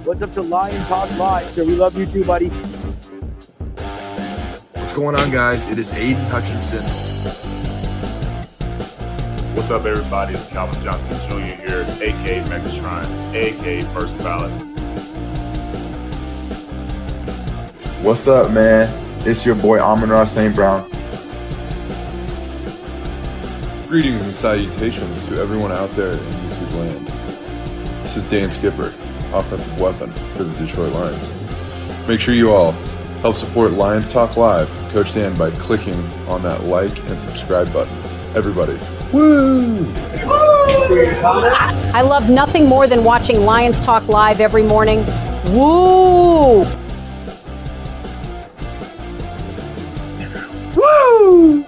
What's up to Lion Talk Live? So we love you too, buddy. What's going on, guys? It is Aiden Hutchinson. What's up, everybody? It's Calvin Johnson Jr. here, a.k.a. Megatron, a.k.a. First Ballot. What's up, man? It's your boy Amon-Ra St. Brown. Greetings and salutations to everyone out there in YouTube land. This is Dan Skipper, offensive weapon for the Detroit Lions. Make sure you all help support Lions Talk Live, Coach Dan, by clicking on that like and subscribe button. Everybody, woo! I love nothing more than watching Lions Talk Live every morning. Woo! Woo!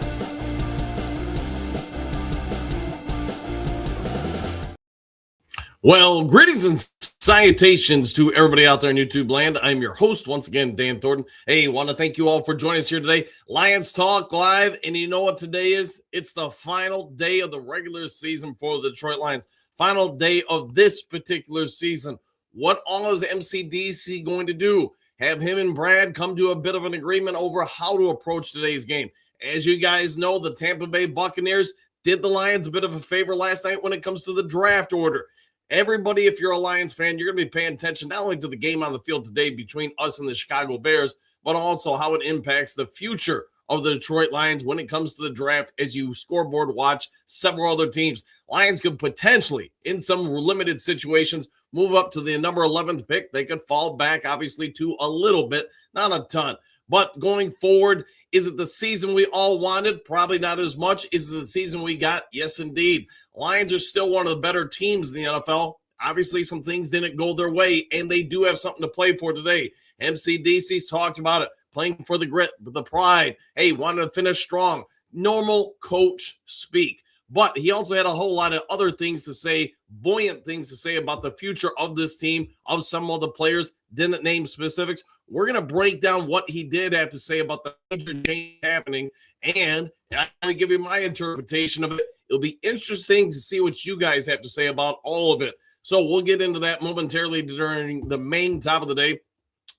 Well, greetings and salutations to everybody out there in YouTube land. I'm your host, once again, Dan Thornton. Hey, want to thank you all for joining us here today. Lions Talk Live, and you know what today is? It's the final day of the regular season for the Detroit Lions. Final day of this particular season. What all is MCDC going to do? Have him and Brad come to a bit of an agreement over how to approach today's game. As you guys know, the Tampa Bay Buccaneers did the Lions a bit of a favor last night when it comes to the draft order. Everybody, if you're a Lions fan, you're going to be paying attention not only to the game on the field today between us and the Chicago Bears, but also how it impacts the future of the Detroit Lions when it comes to the draft as you scoreboard watch several other teams. Lions could potentially, in some limited situations, move up to the number 11th pick. They could fall back, obviously, to a little bit, not a ton. But going forward, is it the season we all wanted? Probably not as much. Is it the season we got? Yes, indeed. Lions are still one of the better teams in the NFL. Obviously, some things didn't go their way, and they do have something to play for today. MCDC's talked about it, playing for the grit, the pride. Hey, wanted to finish strong. Normal coach speak. But he also had a whole lot of other things to say, buoyant things to say about the future of this team, of some of the players. Didn't name specifics. We're going to break down what he did have to say about the major change happening, and I'm going to give you my interpretation of it. It'll be interesting to see what you guys have to say about all of it. So we'll get into that momentarily during the main top of the day.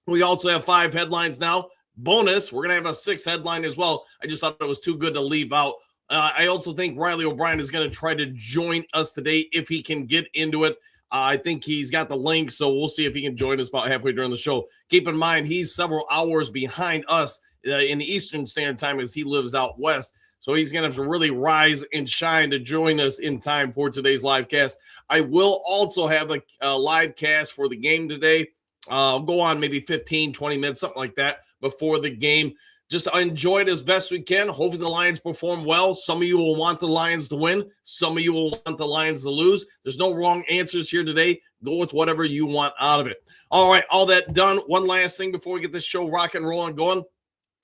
We also have 5 headlines now. Bonus, we're going to have a 6th headline as well. I just thought it was too good to leave out. I also think Riley O'Brien is going to try to join us today if he can get into it. I think he's got the link, so we'll see if he can join us about halfway during the show. Keep in mind, he's several hours behind us in the Eastern Standard Time as he lives out west. So he's going to have to really rise and shine to join us in time for today's live cast. I will also have a live cast for the game today. I'll go on maybe 15, 20 minutes, something like that before the game. Just enjoy it as best we can. Hopefully the Lions perform well. Some of you will want the Lions to win. Some of you will want the Lions to lose. There's no wrong answers here today. Go with whatever you want out of it. All right, all that done. One last thing before we get this show rock and roll and going.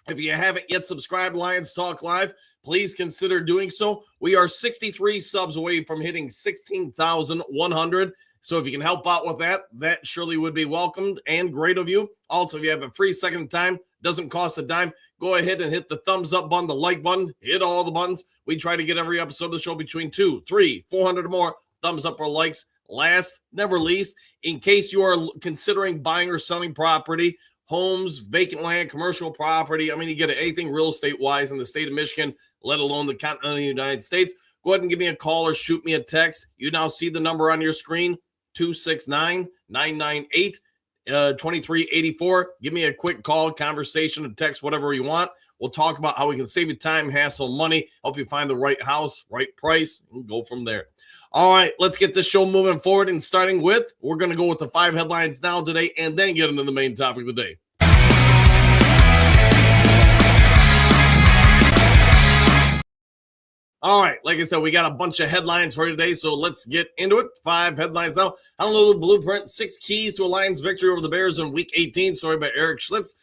If you haven't yet subscribed to Lions Talk Live, please consider doing so. We are 63 subs away from hitting 16,100. So if you can help out with that, that surely would be welcomed and great of you. Also, if you have a free second of time, doesn't cost a dime, go ahead and hit the thumbs up button, the like button, hit all the buttons. We try to get every episode of the show between 200, 300, 400 or more thumbs up or likes. Last, never least, in case you are considering buying or selling property, homes, vacant land, commercial property, I mean, you get anything real estate-wise in the state of Michigan, let alone the continental United States, go ahead and give me a call or shoot me a text. You now see the number on your screen, 269-998-2384. Give me a quick call, conversation, a text, whatever you want. We'll talk about how we can save you time, hassle, money, help you find the right house, right price, and go from there. All right, let's get this show moving forward, and starting with, we're going to go with the 5 headlines now today and then get into the main topic of the day. All right, like I said, we got a bunch of headlines for today, so let's get into it. 5 headlines now. Honolulu Blueprint, 6 keys to a Lions victory over the Bears in Week 18. Story by Eric Schlitz.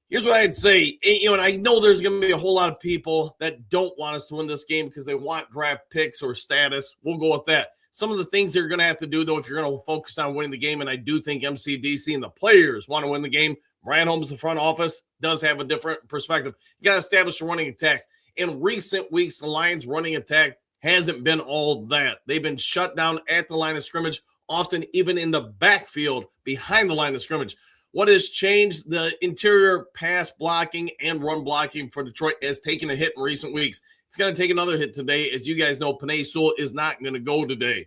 Here's what I'd say. And I know there's going to be a whole lot of people that don't want us to win this game because they want draft picks or status. We'll go with that. Some of the things you're going to have to do, though, if you're going to focus on winning the game, and I do think MCDC and the players want to win the game, Brian Holmes, the front office, does have a different perspective. You got to establish a running attack. In recent weeks, the Lions' running attack hasn't been all that. They've been shut down at the line of scrimmage often even in the backfield behind the line of scrimmage. What has changed? The interior pass blocking and run blocking for Detroit has taken a hit in recent weeks. It's going to take another hit today. As you guys know, Penei Sewell is not going to go today.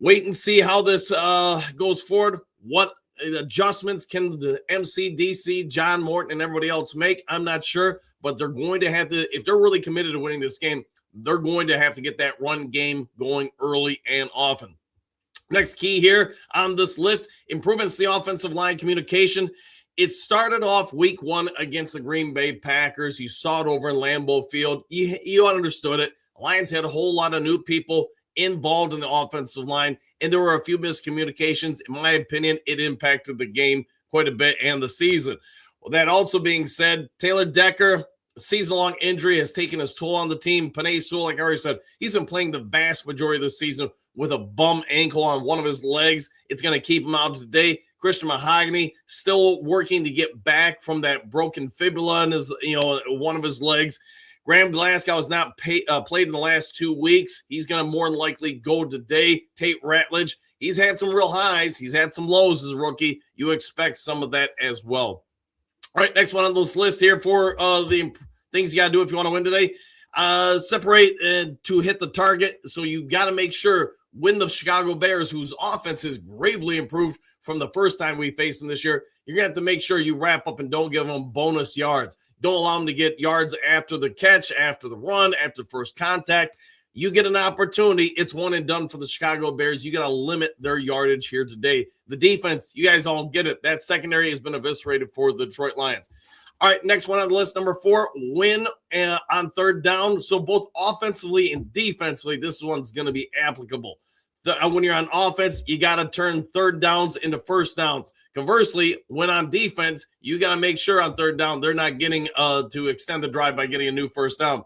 Wait and see how this goes forward. What adjustments can the Mcdc, John Morton, and everybody else make? I'm not sure, but they're going to have to, if they're really committed to winning this game, they're going to have to get that run game going early and often. Next key here on this list, improvements to the offensive line communication. It started off week 1 against the Green Bay Packers. You saw it over in Lambeau Field. You understood it. Lions had a whole lot of new people involved in the offensive line, and there were a few miscommunications. In my opinion, it impacted the game quite a bit and the season. Well, that also being said, Taylor Decker, a season-long injury has taken his toll on the team. Penei Sewell, like I already said, he's been playing the vast majority of the season with a bum ankle on one of his legs. It's going to keep him out today. Christian Mahogany still working to get back from that broken fibula in his, one of his legs. Graham Glasgow has not played in the last 2 weeks. He's going to more than likely go today. Tate Ratledge, he's had some real highs. He's had some lows as a rookie. You expect some of that as well. All right, next one on this list here for the things you got to do if you want to win today. Separate to hit the target. So you got to make sure when the Chicago Bears, whose offense is gravely improved from the first time we faced them this year, you're going to have to make sure you wrap up and don't give them bonus yards. Don't allow them to get yards after the catch, after the run, after first contact. You get an opportunity. It's one and done for the Chicago Bears. You got to limit their yardage here today. The defense, you guys all get it. That secondary has been eviscerated for the Detroit Lions. All right, next one on the list, number 4, win on third down. So both offensively and defensively, this one's going to be applicable. When you're on offense, you got to turn third downs into first downs. Conversely, when on defense, you got to make sure on third down they're not getting to extend the drive by getting a new first down.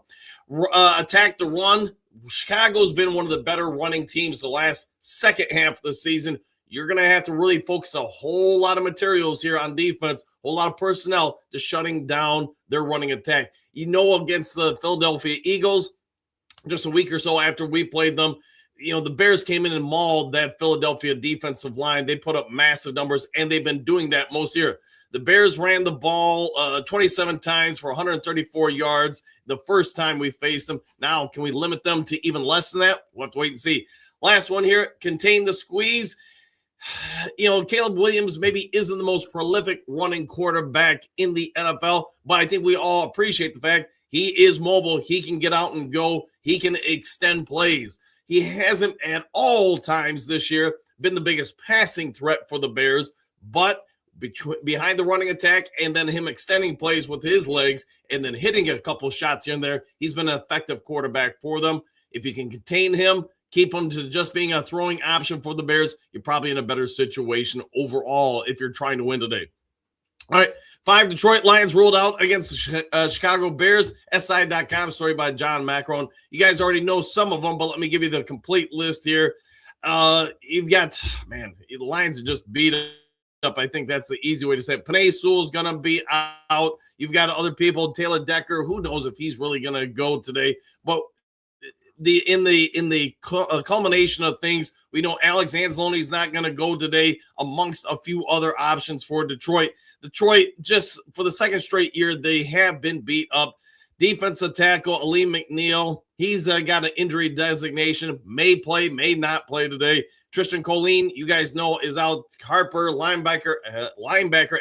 Attack the run. Chicago's been one of the better running teams the last second half of the season. You're going to have to really focus a whole lot of materials here on defense, a whole lot of personnel to shutting down their running attack. Against the Philadelphia Eagles, just a week or so after we played them, the Bears came in and mauled that Philadelphia defensive line. They put up massive numbers, and they've been doing that most year. The Bears ran the ball 27 times for 134 yards the first time we faced them. Now, can we limit them to even less than that? We'll have to wait and see. Last one here, contain the squeeze. Caleb Williams maybe isn't the most prolific running quarterback in the NFL, but I think we all appreciate the fact he is mobile. He can get out and go. He can extend plays. He hasn't at all times this year been the biggest passing threat for the Bears, but behind the running attack and then him extending plays with his legs and then hitting a couple shots here and there, he's been an effective quarterback for them. If you can contain him, keep him to just being a throwing option for the Bears, you're probably in a better situation overall if you're trying to win today. All right, 5 Detroit Lions ruled out against the Chicago Bears. SI.com, story by John Macron. You guys already know some of them, but let me give you the complete list here. You've got, the Lions are just beat up. I think that's the easy way to say it. Penei Sewell is going to be out. You've got other people, Taylor Decker. Who knows if he's really going to go today? But in the culmination of things, we know Alex Anzalone is not going to go today amongst a few other options for Detroit. Detroit, just for the second straight year, they have been beat up. Defensive tackle, Aleem McNeil, he's got an injury designation, may play, may not play today. Tristan Colleen, you guys know, is out. Harper, linebacker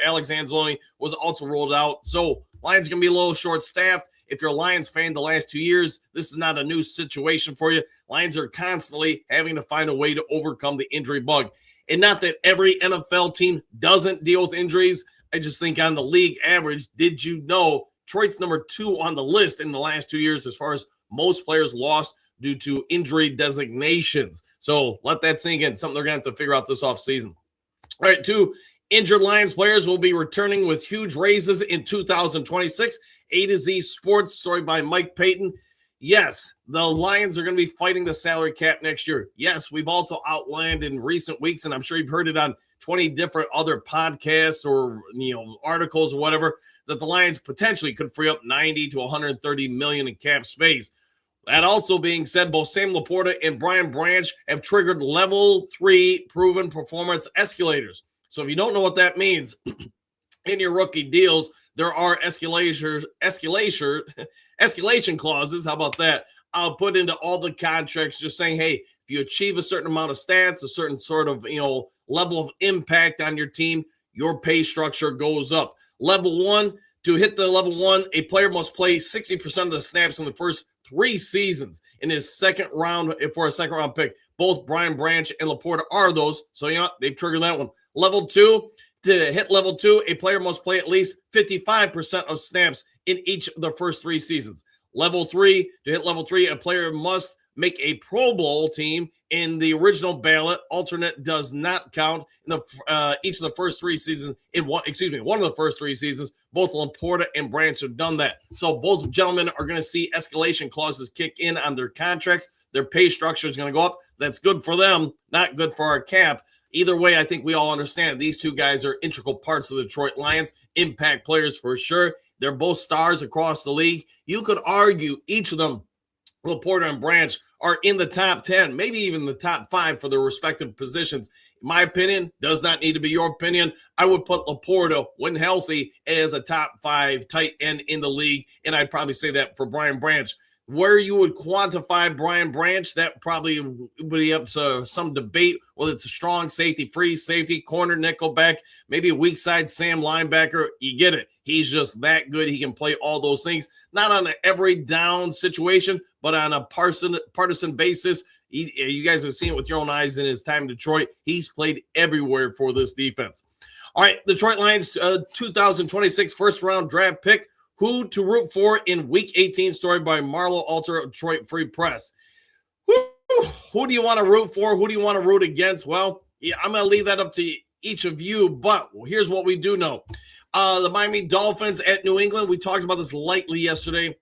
Alex Anzalone was also rolled out. So Lions going to be a little short-staffed. If you're a Lions fan the last 2 years, this is not a new situation for you. Lions are constantly having to find a way to overcome the injury bug. And not that every NFL team doesn't deal with injuries. I just think on the league average, did you know Detroit's number 2 on the list in the last 2 years as far as most players lost due to injury designations. So let that sink in. Something they're going to have to figure out this offseason. All right, 2 injured Lions players will be returning with huge raises in 2026. A to Z Sports, story by Mike Payton. Yes, the Lions are going to be fighting the salary cap next year. Yes, we've also outlined in recent weeks, and I'm sure you've heard it on 20 different other podcasts or articles or whatever, that the Lions potentially could free up 90 to 130 million in cap space. That also being said, both Sam Laporta and Brian Branch have triggered level 3 proven performance escalators. So if you don't know what that means, in your rookie deals, there are escalation clauses. How about that? I'll put into all the contracts just saying, hey, if you achieve a certain amount of stats, a certain sort of, level of impact on your team, your pay structure goes up. Level 1, to hit the level 1, a player must play 60% of the snaps in the first 3 seasons in his second round for a second round pick. Both Brian Branch and Laporta are those. So, they've triggered that one. Level 2, to hit level 2, a player must play at least 55% of snaps in each of the first 3 seasons. Level 3, to hit level 3, a player must make a Pro Bowl team in the original ballot. Alternate does not count in each of the first 3 seasons. One of the first 3 seasons. Both Laporta and Branch have done that. So both gentlemen are going to see escalation clauses kick in on their contracts. Their pay structure is going to go up. That's good for them, not good for our cap. Either way, I think we all understand these two guys are integral parts of the Detroit Lions, impact players for sure. They're both stars across the league. You could argue each of them, Laporta and Branch, are in the top 10, maybe even the top 5 for their respective positions. My opinion does not need to be your opinion. I would put Laporta, when healthy, as a top 5 tight end in the league, and I'd probably say that for Brian Branch. Where you would quantify Brian Branch, that probably would be up to some debate, whether it's a strong safety, free safety, corner, nickelback, maybe a weak side Sam linebacker. You get it. He's just that good. He can play all those things, not on an every down situation, but on a partisan basis. You guys have seen it with your own eyes in his time in Detroit. He's played everywhere for this defense. All right, Detroit Lions 2026 first-round draft pick. Who to root for in Week 18, story by Marlo Alter of Detroit Free Press. Who do you want to root for? Who do you want to root against? Well, I'm going to leave that up to each of you, but here's what we do know. The Miami Dolphins at New England, we talked about this lightly yesterday.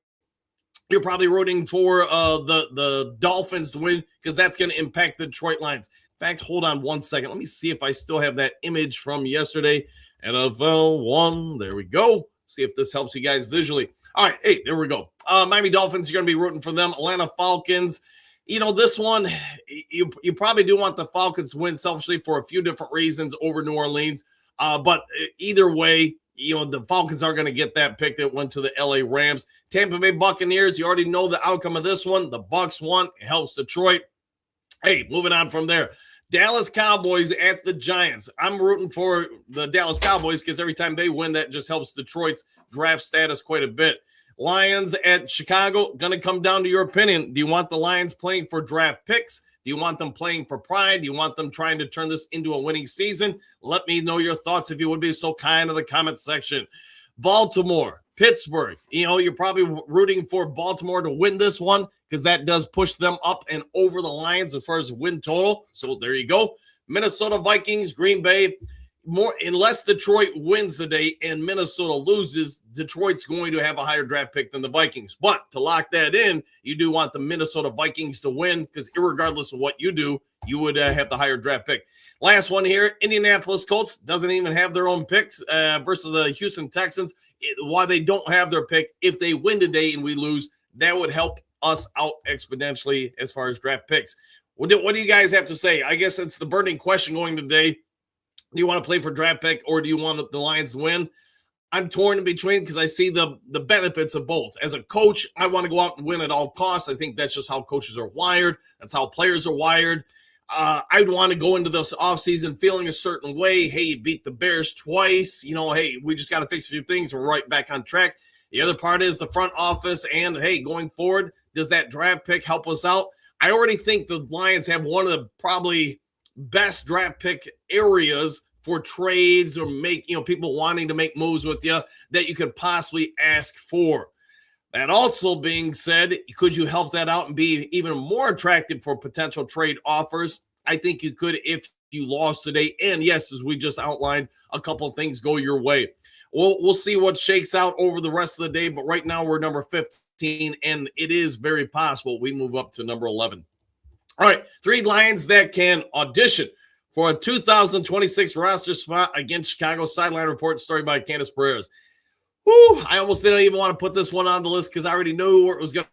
You're probably rooting for the Dolphins to win because that's going to impact the Detroit Lions. In fact, hold on one second. Let me see if I still have that image from yesterday. NFL 1, there we go. See if this helps you guys visually. All right, hey, there we go. Miami Dolphins, you're going to be rooting for them. Atlanta Falcons, this one, you probably do want the Falcons to win selfishly for a few different reasons over New Orleans. But either way, the Falcons are going to get that pick that went to the LA Rams. Tampa Bay Buccaneers, you already know the outcome of this one. The Bucs won. It helps Detroit. Hey, moving on from there. Dallas Cowboys at the Giants. I'm rooting for the Dallas Cowboys because every time they win, that just helps Detroit's draft status quite a bit. Lions at Chicago, going to come down to your opinion. Do you want the Lions playing for draft picks? Do you want them playing for pride? Do you want them trying to turn this into a winning season? Let me know your thoughts if you would be so kind in the comment section. Baltimore, Pittsburgh. You're probably rooting for Baltimore to win this one because that does push them up and over the Lions as far as win total. So there you go. Minnesota Vikings, Green Bay. Unless Detroit wins today and Minnesota loses, Detroit's going to have a higher draft pick than the Vikings. But to lock that in, you do want the Minnesota Vikings to win because irregardless of what you do, you would have the higher draft pick. Last one here, Indianapolis Colts doesn't even have their own picks versus the Houston Texans. Why they don't have their pick, if they win today and we lose, that would help us out exponentially as far as draft picks. What do you guys have to say? I guess it's the burning question going today. Do you want to play for draft pick or do you want the Lions to win? I'm torn in between because I see the benefits of both. As a coach, I want to go out and win at all costs. I think that's just how coaches are wired. That's how players are wired. I'd want to go into this offseason feeling a certain way. Hey, you beat the Bears twice. Hey, we just got to fix a few things. We're right back on track. The other part is the front office and, hey, going forward, does that draft pick help us out? I already think the Lions have one of the probably best draft pick areas for trades or people wanting to make moves with you that you could possibly ask for. That also being said, could you help that out and be even more attractive for potential trade offers? I think you could if you lost today. And yes, as we just outlined, a couple of things go your way. We'll see what shakes out over the rest of the day. But right now we're number 15, and it is very possible we move up to number 11. All right, 3 Lions that can audition for a 2026 roster spot against Chicago. Sideline report, story by Candace Perez. I almost didn't even want to put this one on the list because I already knew where it was going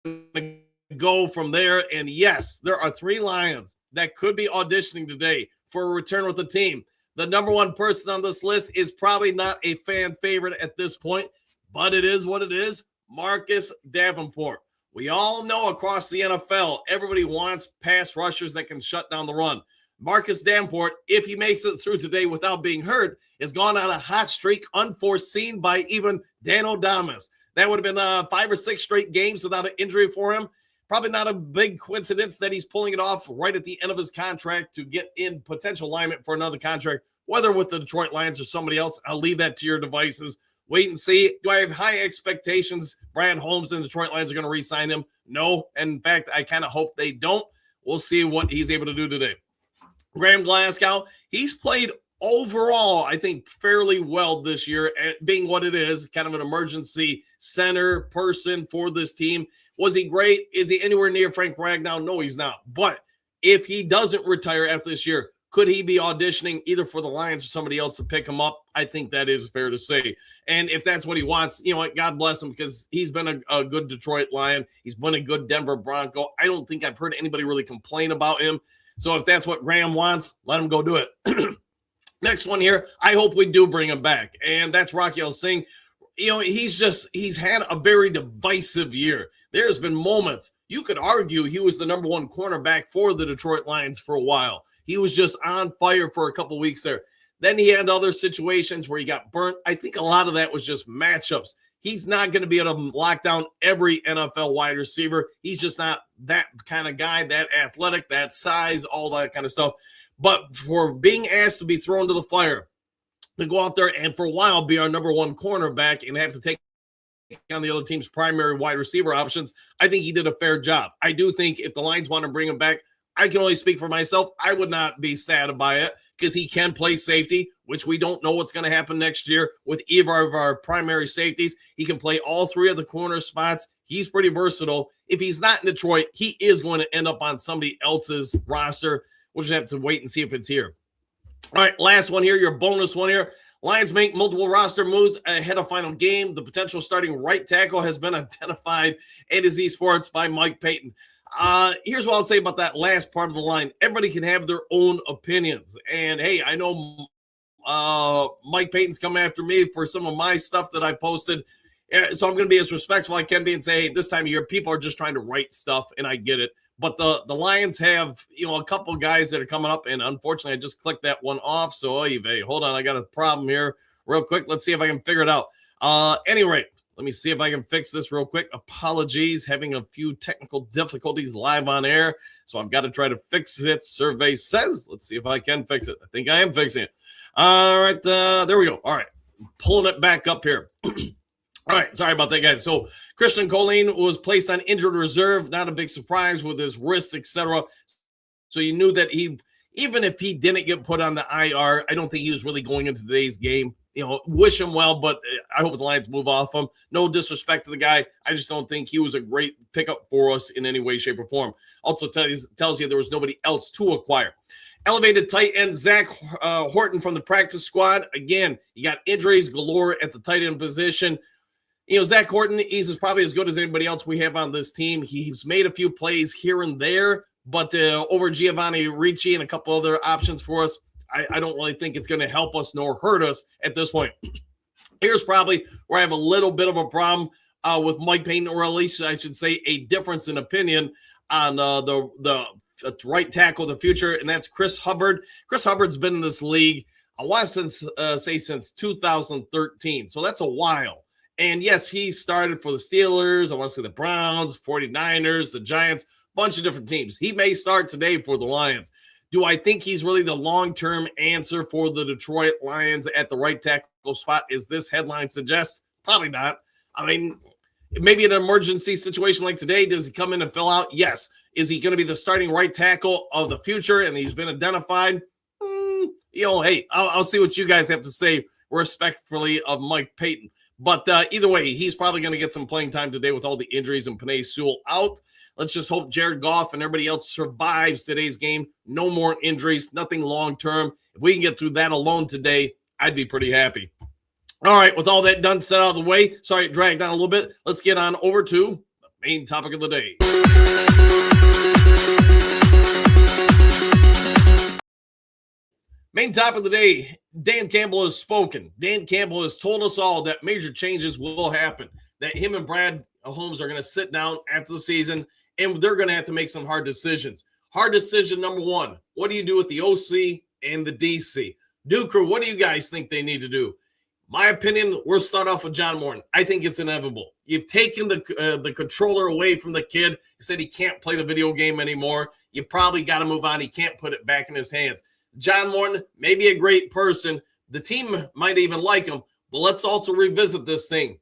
to go from there. And yes, there are 3 Lions that could be auditioning today for a return with the team. The number 1 person on this list is probably not a fan favorite at this point, but it is what it is. Marcus Davenport. We all know across the NFL, everybody wants pass rushers that can shut down the run. Marcus Davenport, if he makes it through today without being hurt, has gone on a hot streak unforeseen by even Dan O'Damas. That would have been 5 or 6 straight games without an injury for him. Probably not a big coincidence that he's pulling it off right at the end of his contract to get in potential alignment for another contract, whether with the Detroit Lions or somebody else. I'll leave that to your devices. Wait and see. Do I have high expectations Brad Holmes and the Detroit Lions are going to re-sign him? No. And in fact, I kind of hope they don't. We'll see what he's able to do today. Graham Glasgow, he's played overall, I think, fairly well this year, being what it is, kind of an emergency center person for this team. Was he great? Is he anywhere near Frank Ragnow? No, he's not. But if he doesn't retire after this year, could he be auditioning either for the Lions or somebody else to pick him up? I think that is fair to say. And if that's what he wants, you know what, God bless him, because he's been a good Detroit Lion. He's been a good Denver Bronco. I don't think I've heard anybody really complain about him. So if that's what Graham wants, let him go do it. Next one here, I hope we do bring him back. And that's Raquel Singh. You know, he's had a very divisive year. There's been moments, you could argue he was the number 1 cornerback for the Detroit Lions for a while. He was just on fire for a couple weeks there. Then he had other situations where he got burnt. I think a lot of that was just matchups. He's not going to be able to lock down every NFL wide receiver. He's just not that kind of guy, that athletic, that size, all that kind of stuff. But for being asked to be thrown to the fire, to go out there and for a while be our number 1 cornerback and have to take on the other team's primary wide receiver options, I think he did a fair job. I do think if the Lions want to bring him back, I can only speak for myself. I would not be sad by it because he can play safety, which we don't know what's going to happen next year with either of our primary safeties. He can play all 3 of the corner spots. He's pretty versatile. If he's not in Detroit, he is going to end up on somebody else's roster. We'll just have to wait and see if it's here. All right, last one here, your bonus one here. Lions make multiple roster moves ahead of final game. The potential starting right tackle has been identified at Z Sports by Mike Payton. Here's what I'll say about that last part of the line. Everybody can have their own opinions. And, hey, I know Mike Payton's coming after me for some of my stuff that I posted. So I'm going to be as respectful as I can be and say, hey, this time of year, people are just trying to write stuff, and I get it. But the Lions have, you know, a couple guys that are coming up, and unfortunately, I just clicked that one off. So, hey, hold on, I got a problem here real quick. Let's see if I can figure it out. Any rate, let me see if I can fix this real quick. Apologies, having a few technical difficulties live on air, so I've got to try to fix it. Survey says, let's see if I can fix it. I think I am fixing it. All right, there we go. All right, pulling it back up here. All right, sorry about that, guys. So Christian Colleen was placed on injured reserve. Not a big surprise with his wrist, etc. So you knew that he, even if he didn't get put on the IR, I don't think he was really going into today's game. You know, wish him well, but I hope the Lions move off him. No disrespect to the guy. I just don't think he was a great pickup for us in any way, shape, or form. Also tells you there was nobody else to acquire. Elevated tight end Zach Horton from the practice squad. Again, you got injuries galore at the tight end position. You know, Zach Horton, he's probably as good as anybody else we have on this team. He's made a few plays here and there, but over Giovanni Ricci and a couple other options for us, I don't really think it's going to help us nor hurt us at this point. Here's probably where I have a little bit of a problem with Mike Payton, or at least I should say a difference in opinion on the right tackle of the future, and that's Chris Hubbard. Chris Hubbard's been in this league, I want to say since 2013, so that's a while. And yes, he started for the Steelers, I want to say the Browns, 49ers, the Giants, bunch of different teams. He may start today for the Lions. Do I think he's really the long-term answer for the Detroit Lions at the right tackle spot, as this headline suggests? Probably not. I mean, maybe in an emergency situation like today, does he come in and fill out? Yes. Is he going to be the starting right tackle of the future and he's been identified? You know, hey, I'll see what you guys have to say respectfully of Mike Payton. But either way, he's probably going to get some playing time today with all the injuries and Penei Sewell out. Let's just hope Jared Goff and everybody else survives today's game. No more injuries, nothing long-term. If we can get through that alone today, I'd be pretty happy. All right, with all that done, set out of the way. Sorry, it dragged on a little bit. Let's get on over to the main topic of the day. Main topic of the day, Dan Campbell has spoken. Dan Campbell has told us all that major changes will happen, that him and Brad Holmes are going to sit down after the season, and they're going to have to make some hard decisions. Hard decision number one, what do you do with the OC and the DC? Duker, what do you guys think they need to do? My opinion, we'll start off with John Morton. I think it's inevitable. You've taken the controller away from the kid. He said he can't play the video game anymore. You probably got to move on. He can't put it back in his hands. John Morton, maybe a great person. The team might even like him, but let's also revisit this thing.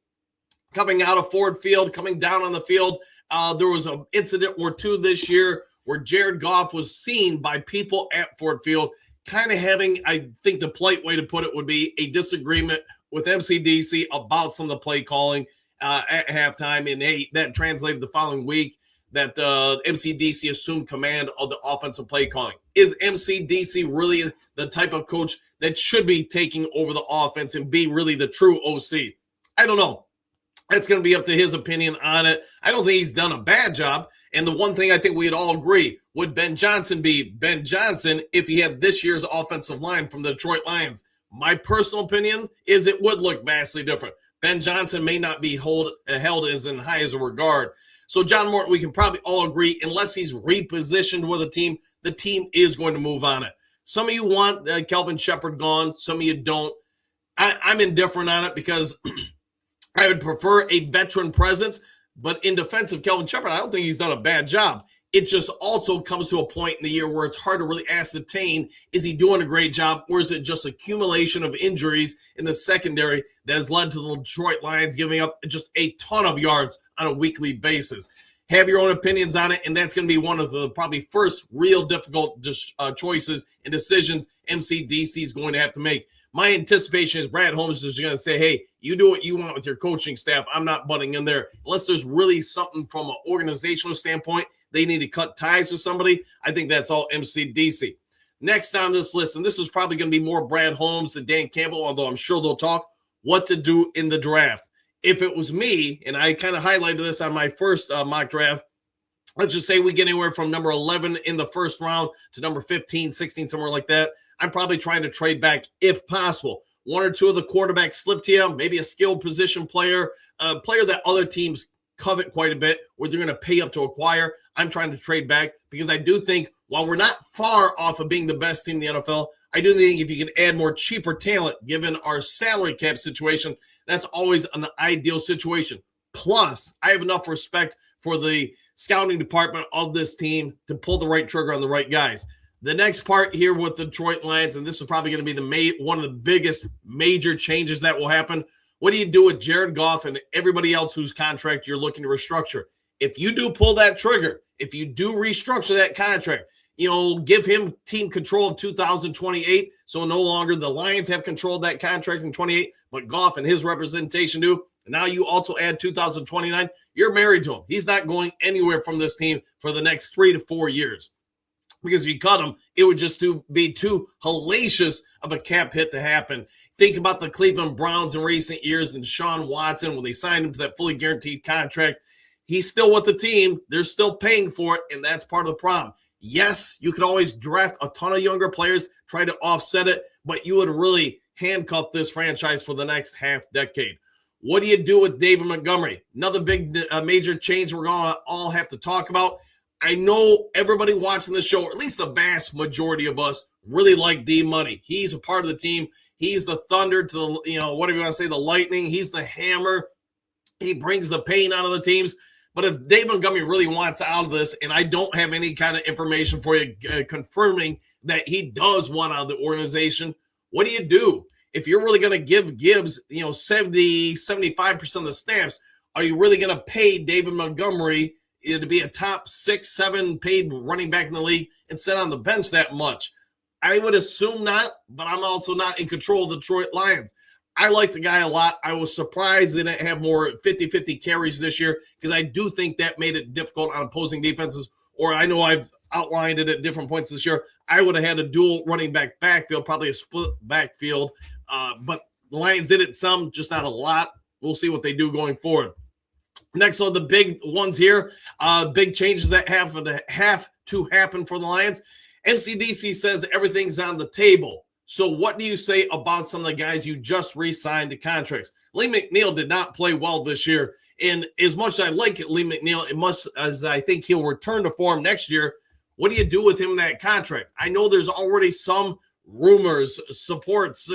Coming out of Ford Field, coming down on the field, there was an incident or two this year where Jared Goff was seen by people at Ford Field kind of having, I think the polite way to put it would be a disagreement with MCDC about some of the play calling at halftime. And that translated the following week that MCDC assumed command of the offensive play calling. Is MCDC really the type of coach that should be taking over the offense and be really the true OC? I don't know. That's going to be up to his opinion on it. I don't think he's done a bad job. And the one thing I think we'd all agree, would Ben Johnson be Ben Johnson if he had this year's offensive line from the Detroit Lions? My personal opinion is it would look vastly different. Ben Johnson may not be held as in high as a regard. So John Morton, we can probably all agree, unless he's repositioned with a team, the team is going to move on it. Some of you want Kelvin Shepard gone. Some of you don't. I'm indifferent on it because I would prefer a veteran presence. But in defense of Kelvin Shepard, I don't think he's done a bad job. It just also comes to a point in the year where it's hard to really ascertain, is he doing a great job, or is it just accumulation of injuries in the secondary that has led to the Detroit Lions giving up just a ton of yards on a weekly basis? Have your own opinions on it, and that's going to be one of the probably first real difficult choices and decisions MCDC is going to have to make. My anticipation is Brad Holmes is going to say, hey, you do what you want with your coaching staff. I'm not butting in there. Unless there's really something from an organizational standpoint, they need to cut ties with somebody. I think that's all MCDC. Next on this list, and this is probably going to be more Brad Holmes than Dan Campbell, although I'm sure they'll talk, what to do in the draft. If it was me, and I kind of highlighted this on my first mock draft, let's just say we get anywhere from number 11 in the first round to number 15, 16, somewhere like that. I'm probably trying to trade back if possible. One or two of the quarterbacks slip to you, maybe a skilled position player, a player that other teams covet quite a bit, where they're going to pay up to acquire. I'm trying to trade back because I do think while we're not far off of being the best team in the NFL, I do think if you can add more cheaper talent, given our salary cap situation, that's always an ideal situation. Plus, I have enough respect for the scouting department of this team to pull the right trigger on the right guys. The next part here with the Detroit Lions, and this is probably going to be one of the biggest major changes that will happen. What do you do with Jared Goff and everybody else whose contract you're looking to restructure? If you do pull that trigger, if you do restructure that contract, give him team control of 2028, so no longer the Lions have control of that contract in 28, but Goff and his representation do. And now you also add 2029. You're married to him. He's not going anywhere from this team for the next 3 to 4 years. Because if you cut him, it would just be too hellacious of a cap hit to happen. Think about the Cleveland Browns in recent years and Deshaun Watson when they signed him to that fully guaranteed contract. He's still with the team. They're still paying for it, and that's part of the problem. Yes, you could always draft a ton of younger players, try to offset it, but you would really handcuff this franchise for the next half decade. What do you do with David Montgomery? Another big major change we're going to all have to talk about. I know everybody watching the show, or at least the vast majority of us, really like D-Money. He's a part of the team. He's the thunder to the, whatever you want to say, the lightning. He's the hammer. He brings the pain out of the teams. But if Dave Montgomery really wants out of this, and I don't have any kind of information for you confirming that he does want out of the organization, what do you do? If you're really going to give Gibbs, 70, 75% of the snaps, are you really going to pay David Montgomery to be a top 6, 7 paid running back in the league and sit on the bench that much? I would assume not, but I'm also not in control of the Detroit Lions. I like the guy a lot. I was surprised they didn't have more 50-50 carries this year because I do think that made it difficult on opposing defenses, or I know I've outlined it at different points this year. I would have had a dual running back backfield, probably a split backfield, but the Lions did it some, just not a lot. We'll see what they do going forward. Next on the big ones here, big changes that have to happen for the Lions. MCDC says everything's on the table. So what do you say about some of the guys you just re-signed to contracts? Lee McNeil did not play well this year. And as much as I like Lee McNeil, as I think he'll return to form next year, what do you do with him in that contract? I know there's already some rumors, supports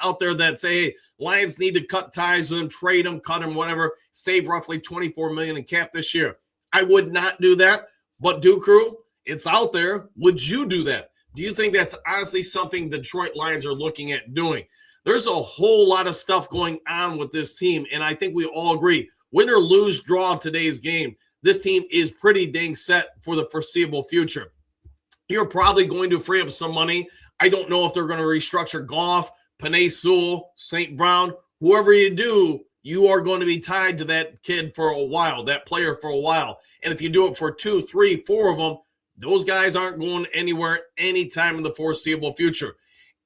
out there that say, hey, Lions need to cut ties with him, trade him, cut him, whatever, save roughly $24 million in cap this year. I would not do that, but Duke Crew, it's out there. Would you do that? Do you think that's honestly something the Detroit Lions are looking at doing? There's a whole lot of stuff going on with this team, and I think we all agree, win or lose, draw today's game, this team is pretty dang set for the foreseeable future. You're probably going to free up some money. I don't know if they're going to restructure Goff, Penei Sewell, St. Brown. Whoever you do, you are going to be tied to that kid for a while, that player for a while. And if you do it for 2, 3, 4 of them, those guys aren't going anywhere anytime in the foreseeable future.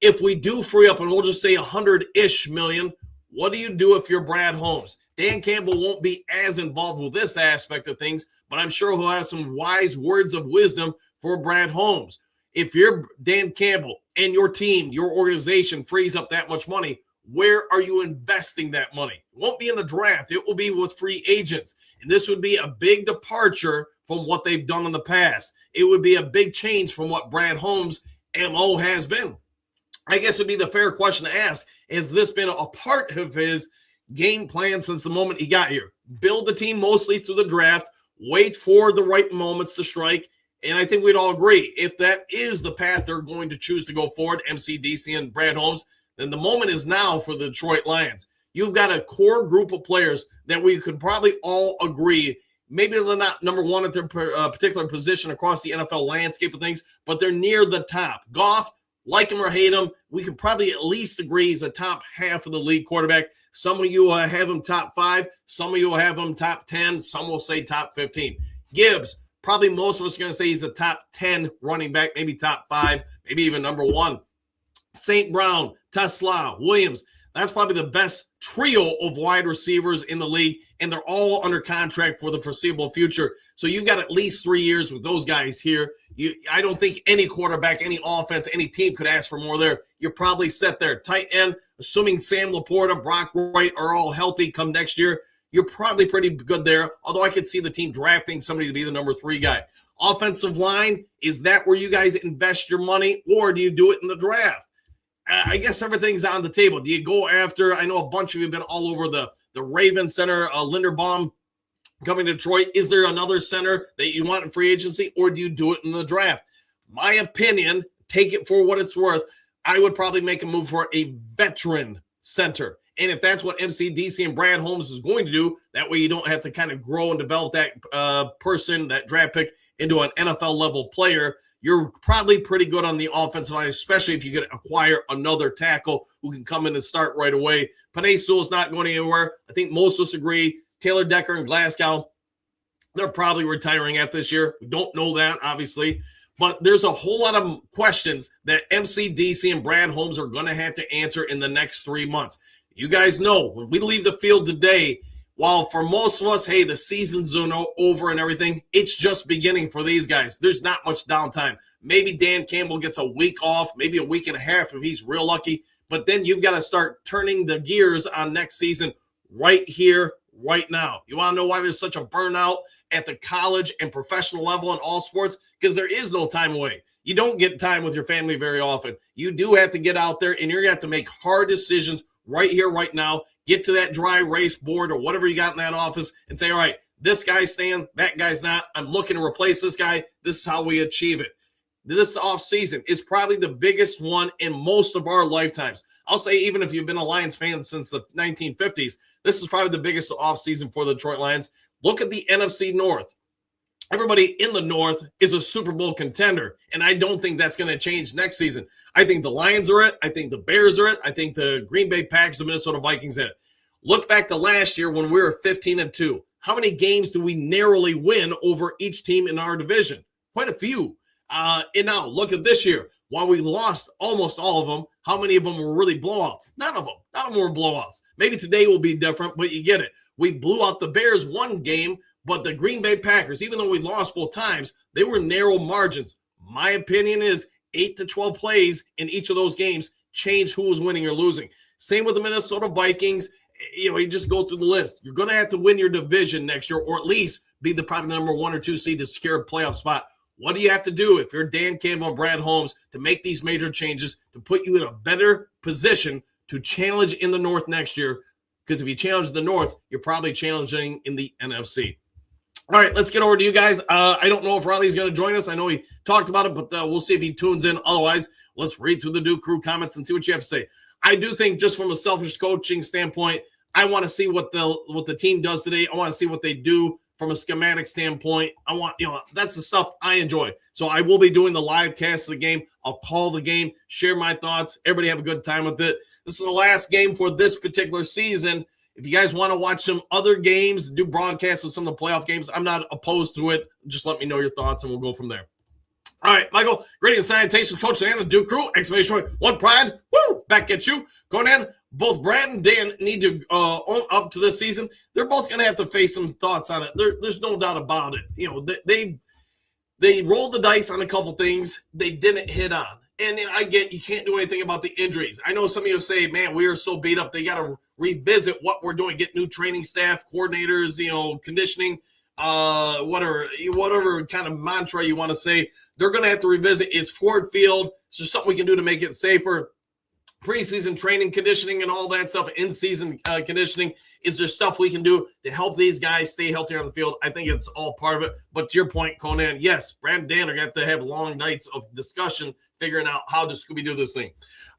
If we do free up, and we'll just say 100-ish million, what do you do if you're Brad Holmes? Dan Campbell won't be as involved with this aspect of things, but I'm sure he'll have some wise words of wisdom for Brad Holmes. If you're Dan Campbell and your team, your organization frees up that much money, where are you investing that money? It won't be in the draft. It will be with free agents. And this would be a big departure from what they've done in the past. It would be a big change from what Brad Holmes' MO has been. I guess it would be the fair question to ask, has this been a part of his game plan since the moment he got here? Build the team mostly through the draft, wait for the right moments to strike, and I think we'd all agree, if that is the path they're going to choose to go forward, McDC and Brad Holmes, then the moment is now for the Detroit Lions. You've got a core group of players that we could probably all agree, maybe they're not number one at their particular position across the NFL landscape of things, but they're near the top. Goff, like him or hate him, we can probably at least agree he's a top half of the league quarterback. Some of you have him top 5. Some of you will have him top 10. Some will say top 15. Gibbs, probably most of us are going to say he's the top 10 running back, maybe top 5, maybe even number 1. St. Brown, Tesla, Williams, that's probably the best trio of wide receivers in the league, and they're all under contract for the foreseeable future. So you've got at least 3 years with those guys here. I don't think any quarterback, any offense, any team could ask for more there. You're probably set there. Tight end, assuming Sam Laporta, Brock Wright are all healthy come next year, you're probably pretty good there, although I could see the team drafting somebody to be the number 3 guy. Offensive line, is that where you guys invest your money, or do you do it in the draft? I guess everything's on the table. Do you go after, I know a bunch of you have been all over the Ravens center, Linderbaum coming to Detroit. Is there another center that you want in free agency, or do you do it in the draft? My opinion, take it for what it's worth, I would probably make a move for a veteran center. And if that's what McDC and Brad Holmes is going to do, that way you don't have to kind of grow and develop that person, that draft pick, into an NFL-level player. You're probably pretty good on the offensive line, especially if you could acquire another tackle who can come in and start right away. Penei Sewell is not going anywhere. I think most of us agree. Taylor Decker and Glasgow, they're probably retiring after this year. We don't know that, obviously. But there's a whole lot of questions that McDC and Brad Holmes are going to have to answer in the next 3 months. You guys know, when we leave the field today, while for most of us, hey, the season's over and everything, it's just beginning for these guys. There's not much downtime. Maybe Dan Campbell gets a week off, maybe a week and a half if he's real lucky. But then you've got to start turning the gears on next season right here, right now. You want to know why there's such a burnout at the college and professional level in all sports? Because there is no time away. You don't get time with your family very often. You do have to get out there, and you're going to have to make hard decisions right here, right now. Get to that dry erase board or whatever you got in that office and say, all right, this guy's staying, that guy's not. I'm looking to replace this guy. This is how we achieve it. This offseason is probably the biggest one in most of our lifetimes. I'll say even if you've been a Lions fan since the 1950s, this is probably the biggest offseason for the Detroit Lions. Look at the NFC North. Everybody in the North is a Super Bowl contender, and I don't think that's going to change next season. I think the Lions are it. I think the Bears are it. I think the Green Bay Packers, the Minnesota Vikings are it. Look back to last year when we were 15-2. How many games do we narrowly win over each team in our division? Quite a few. And now look at this year. While we lost almost all of them, how many of them were really blowouts? None of them. None of them were blowouts. Maybe today will be different, but you get it. We blew out the Bears one game, but the Green Bay Packers, even though we lost both times, they were narrow margins. My opinion is 8 to 12 plays in each of those games change who was winning or losing. Same with the Minnesota Vikings. You just go through the list. You're going to have to win your division next year, or at least be probably the number 1 or 2 seed to secure a playoff spot. What do you have to do if you're Dan Campbell and Brad Holmes to make these major changes to put you in a better position to challenge in the North next year? Because if you challenge the North, you're probably challenging in the NFC. All right, let's get over to you guys. I don't know if Riley's going to join us. I know he talked about it, but we'll see if he tunes in. Otherwise, let's read through the Duke Crew comments and see what you have to say. I do think, just from a selfish coaching standpoint, I want to see what the team does today. I want to see what they do from a schematic standpoint. I want, that's the stuff I enjoy. So I will be doing the live cast of the game. I'll call the game, share my thoughts. Everybody have a good time with it. This is the last game for this particular season. If you guys want to watch some other games, do broadcasts of some of the playoff games, I'm not opposed to it. Just let me know your thoughts, and we'll go from there. All right, Michael, greetings and salutations, Coach Dan, the Duke Crew, exclamation point, one pride, woo, back at you. Conan, both Brad and Dan need to own up to this season. They're both going to have to face some thoughts on it. There's no doubt about it. They rolled the dice on a couple things they didn't hit on. And I get you can't do anything about the injuries. I know some of you say, man, we are so beat up. They got to revisit what we're doing, get new training staff, coordinators, conditioning, whatever kind of mantra you want to say. They're going to have to revisit, is Ford Field, is there something we can do to make it safer? Preseason training, conditioning, and all that stuff, in-season conditioning. Is there stuff we can do to help these guys stay healthier on the field? I think it's all part of it. But to your point, Conan, yes, Brad and Dan are going to have long nights of discussion figuring out how to Scooby-Doo this thing.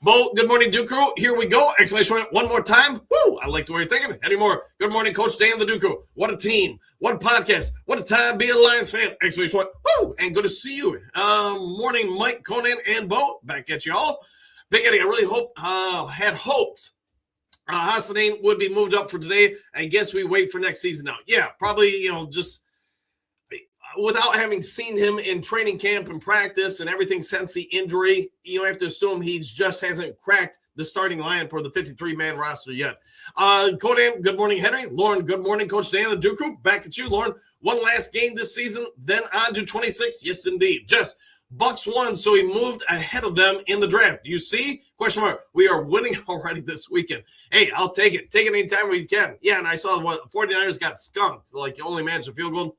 Bo, good morning, Duke Crew. Here we go. Exclamation point, one more time. Woo! I like the way you're thinking. Any more? Good morning, Coach Dan, the Duke Crew. What a team. What a podcast. What a time being a Lions fan. Exclamation point. Woo! And good to see you. Morning, Mike, Conan, and Bo. Back at y'all. Big Eddie, I really had hoped Hassanin would be moved up for today. I guess we wait for next season now. Yeah, probably, just without having seen him in training camp and practice and everything since the injury, you have to assume he just hasn't cracked the starting line for the 53-man roster yet. Conan, good morning, Henry. Lauren, good morning, Coach Dan, the Duke Group. Back at you, Lauren. One last game this season, then on to 26. Yes, indeed. Just Bucks won, so he moved ahead of them in the draft. You see? Question mark. We are winning already this weekend. Hey, I'll take it. Take it anytime we can. Yeah, and I saw what 49ers got skunked. Like, you only managed a field goal.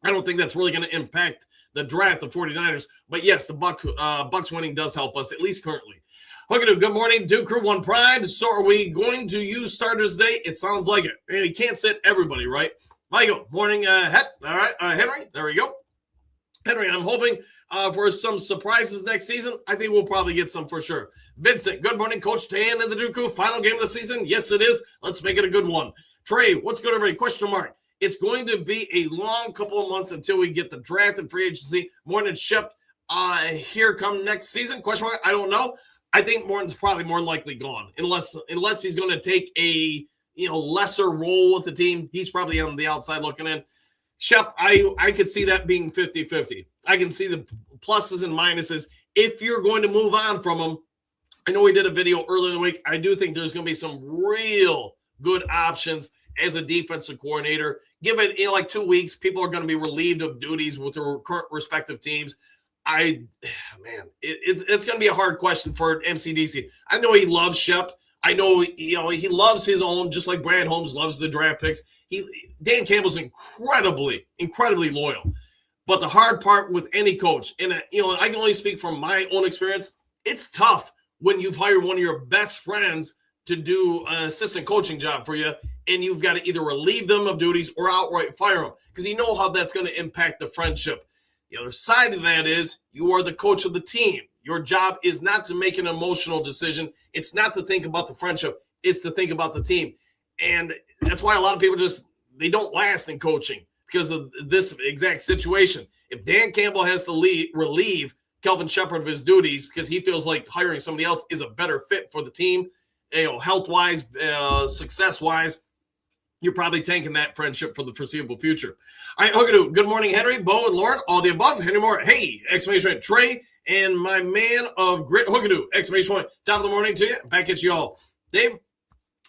I don't think that's really going to impact the draft of 49ers. But, yes, the Bucks winning does help us, at least currently. Hookadoo, good morning. Duke Crew, one pride. So are we going to use starters today? It sounds like it. You can't sit everybody, right? Michael, morning. All right, Henry, there we go. Henry, I'm hoping for some surprises next season. I think we'll probably get some for sure. Vincent, good morning, Coach Dan and the Duke Crew. Final game of the season. Yes, it is. Let's make it a good one. Trey, what's good, everybody? Question mark. It's going to be a long couple of months until we get the draft and free agency. Morton shipped here come next season. Question mark. I don't know. I think Morton's probably more than likely gone unless he's going to take a lesser role with the team. He's probably on the outside looking in. Shep, I could see that being 50-50. I can see the pluses and minuses. If you're going to move on from him, I know we did a video earlier in the week. I do think there's going to be some real good options as a defensive coordinator. Give it like 2 weeks. People are going to be relieved of duties with their current respective teams. It's going to be a hard question for MCDC. I know he loves Shep. I know, he loves his own, just like Brad Holmes loves the draft picks. Dan Campbell's incredibly, incredibly loyal. But the hard part with any coach, and I can only speak from my own experience, it's tough when you've hired one of your best friends to do an assistant coaching job for you, and you've got to either relieve them of duties or outright fire them, because you know how that's going to impact the friendship. The other side of that is you are the coach of the team. Your job is not to make an emotional decision. It's not to think about the friendship. It's to think about the team. And that's why a lot of people they don't last in coaching because of this exact situation. If Dan Campbell has to relieve Kelvin Shepard of his duties because he feels like hiring somebody else is a better fit for the team, health-wise, success-wise, you're probably tanking that friendship for the foreseeable future. All right, Hookadoo, good morning, Henry, Bo, and Lauren, all the above. Henry Moore, hey, exclamation point, Trey, and my man of grit, Hookadoo, exclamation point, top of the morning to you. Back at you all. Dave,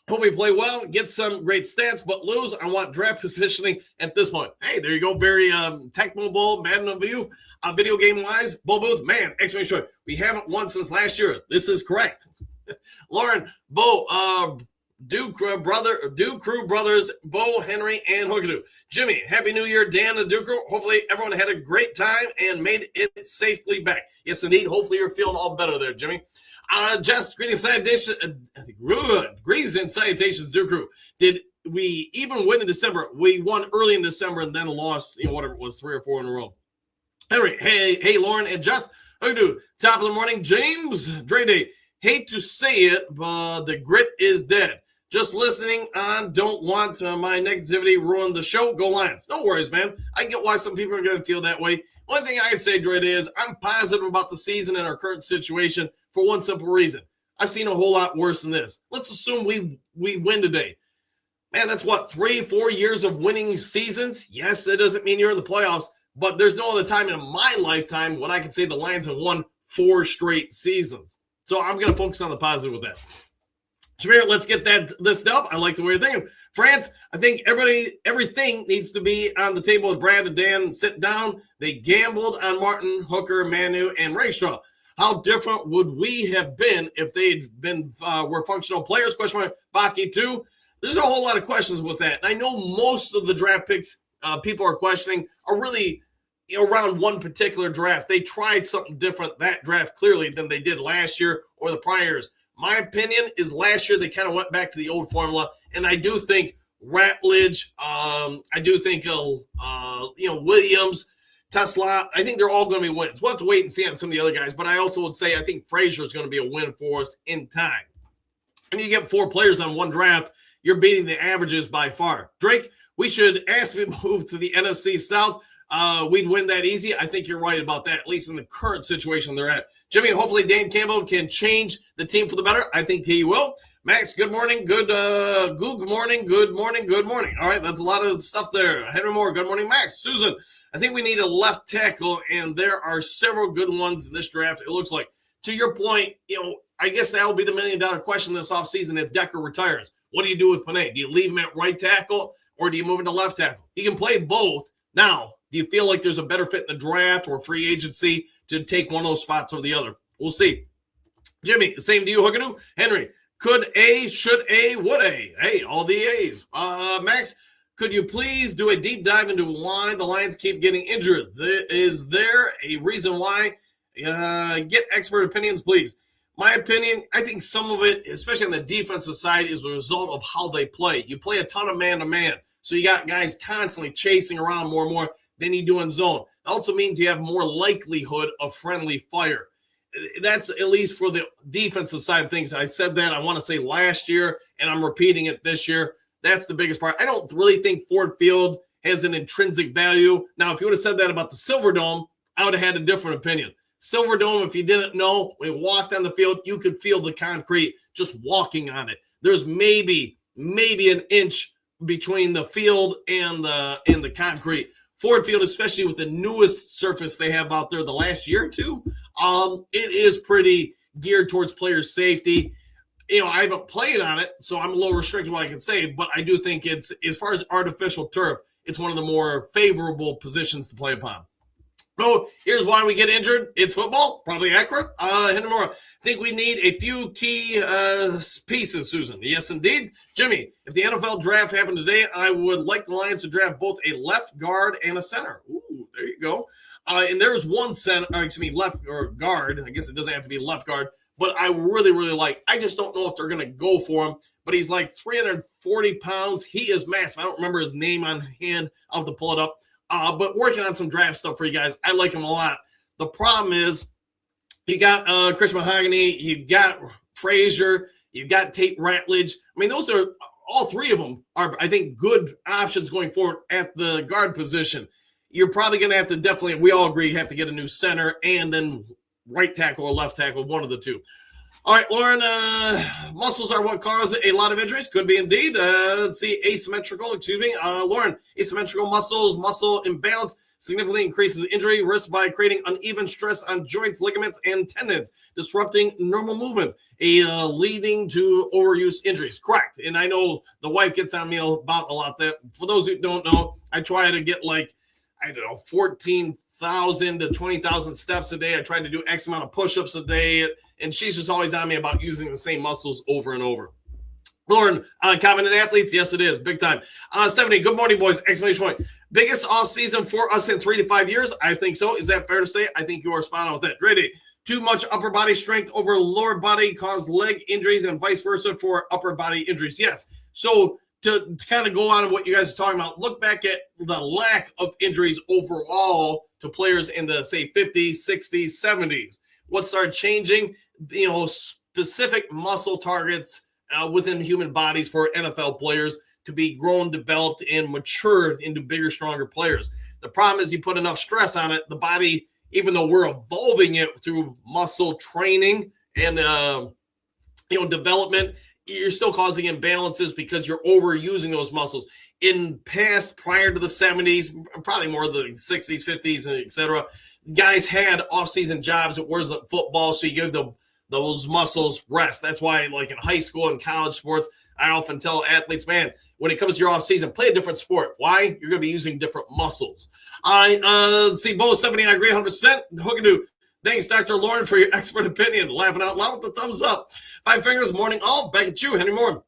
Hope we play well, get some great stats, but lose. I want draft positioning at this point. Hey, there you go. Very technical, Madden of you. Video game wise, Bo Booth, man, exclamation point. We haven't won since last year. This is correct. Lauren, Bo, Duke Crew brothers, Bo, Henry, and Hookadoo. Jimmy, Happy New Year, Dan and Duke Crew. Hopefully everyone had a great time and made it safely back. Yes, indeed. Hopefully you're feeling all better there, Jimmy. Just greetings and salutations, Duke Crew. Did we even win in December? We won early in December and then lost, whatever it was, 3 or 4 in a row. Henry, hey, Lauren and Just, Hookadoo. Top of the morning, James, Dre Day. Hate to say it, but the grit is dead. Just listening on, don't want my negativity ruin the show. Go Lions. No worries, man. I get why some people are going to feel that way. One thing I can say, Dred, is I'm positive about the season and our current situation for one simple reason. I've seen a whole lot worse than this. Let's assume we win today. Man, that's what, 3-4 years of winning seasons? Yes, it doesn't mean you're in the playoffs, but there's no other time in my lifetime when I can say the Lions have won 4 straight seasons. So I'm going to focus on the positive with that. Jameer, let's get that list up. I like the way you're thinking. France, I think everything needs to be on the table with Brad and Dan. Sit down. They gambled on Martin, Hooker, Manu, and Rayshaw. How different would we have been if they'd been were functional players? Question mark. Baki too. There's a whole lot of questions with that. And I know most of the draft picks people are questioning are really around one particular draft. They tried something different that draft clearly than they did last year or the prior years. My opinion is last year they kind of went back to the old formula, and I do think Ratledge, I do think Williams, Tesla, I think they're all going to be wins. We'll have to wait and see on some of the other guys, but I also would say I think Frazier is going to be a win for us in time. And you get 4 players on one draft, you're beating the averages by far. Drake, we should ask me to move to the NFC South. We'd win that easy. I think you're right about that, at least in the current situation they're at. Jimmy, hopefully Dan Campbell can change the team for the better. I think he will. Max, good morning. Good morning. Good morning. Good morning. All right, that's a lot of stuff there. Henry Moore, good morning. Max, Susan, I think we need a left tackle, and there are several good ones in this draft, it looks like. To your point, I guess that will be the $1 million question this offseason if Decker retires. What do you do with Panay? Do you leave him at right tackle, or do you move him to left tackle? He can play both. Now, do you feel like there's a better fit in the draft or free agency to take one of those spots over the other? We'll see. Jimmy, same to you, Hookadoo. Henry, could A, should A, would A? Hey, all the A's. Max, could you please do a deep dive into why the Lions keep getting injured? Is there a reason why? Get expert opinions, please. My opinion, I think some of it, especially on the defensive side, is a result of how they play. You play a ton of man-to-man, so you got guys constantly chasing around more and more than you do in zone. It also means you have more likelihood of friendly fire. That's at least for the defensive side of things. I said that, I want to say last year, and I'm repeating it this year. That's the biggest part. I don't really think Ford Field has an intrinsic value. Now, if you would have said that about the Silverdome, I would have had a different opinion. Silverdome, if you didn't know, when you walked on the field, you could feel the concrete just walking on it. There's maybe an inch between the field and the concrete. Ford Field, especially with the newest surface they have out there the last year or two, it is pretty geared towards player safety. I haven't played on it, so I'm a little restricted what I can say, but I do think it's, as far as artificial turf, it's one of the more favorable positions to play upon. So here's why we get injured. It's football, probably accurate. Henry Moore, I think we need a few key pieces, Susan. Yes, indeed. Jimmy, if the NFL draft happened today, I would like the Lions to draft both a left guard and a center. Ooh, there you go. And there's one left or guard. I guess it doesn't have to be left guard, but I really, really like. I just don't know if they're going to go for him, but he's like 340 pounds. He is massive. I don't remember his name on hand. I'll have to pull it up. But working on some draft stuff for you guys. I like him a lot. The problem is you got Chris Mahogany, you got Frazier, you got Tate Ratledge. I mean, those are all 3 of them are, I think, good options going forward at the guard position. You're probably going to have to definitely, we all agree, you have to get a new center and then right tackle or left tackle, one of the 2. All right, Lauren, muscles are what cause a lot of injuries. Could be indeed. Let's see, Lauren, asymmetrical muscle imbalance. significantly increases injury risk by creating uneven stress on joints, ligaments, and tendons, disrupting normal movement, leading to overuse injuries. Correct. And I know the wife gets on me about a lot that. For those who don't know, I try to get 14,000 to 20,000 steps a day. I try to do X amount of push-ups a day, and she's just always on me about using the same muscles over and over. Lauren, competent athletes? Yes, it is. Big time. Stephanie, good morning, boys. Exclamation point. Biggest offseason for us in 3 to 5 years? I think so. Is that fair to say? I think you are spot on with that. Ready? Too much upper body strength over lower body caused leg injuries and vice versa for upper body injuries. Yes. So to kind of go on what you guys are talking about, look back at the lack of injuries overall to players in the, say, 50s, 60s, 70s. What started changing? Specific muscle targets within human bodies for NFL players to be grown, developed, and matured into bigger, stronger players. The problem is you put enough stress on it, the body, even though we're evolving it through muscle training and development, you're still causing imbalances because you're overusing those muscles. Prior to the 70s, probably more the 60s, 50s, et cetera, guys had off-season jobs. It wasn't football, so you give those muscles rest. That's why, in high school and college sports, I often tell athletes, man, when it comes to your offseason, play a different sport. Why? You're going to be using different muscles. I see both Stephanie, I agree 100%. Hookadoo. Thanks, Dr. Lauren, for your expert opinion. Laughing out loud with the thumbs up. 5 fingers, morning all. Back at you, Henry Moore.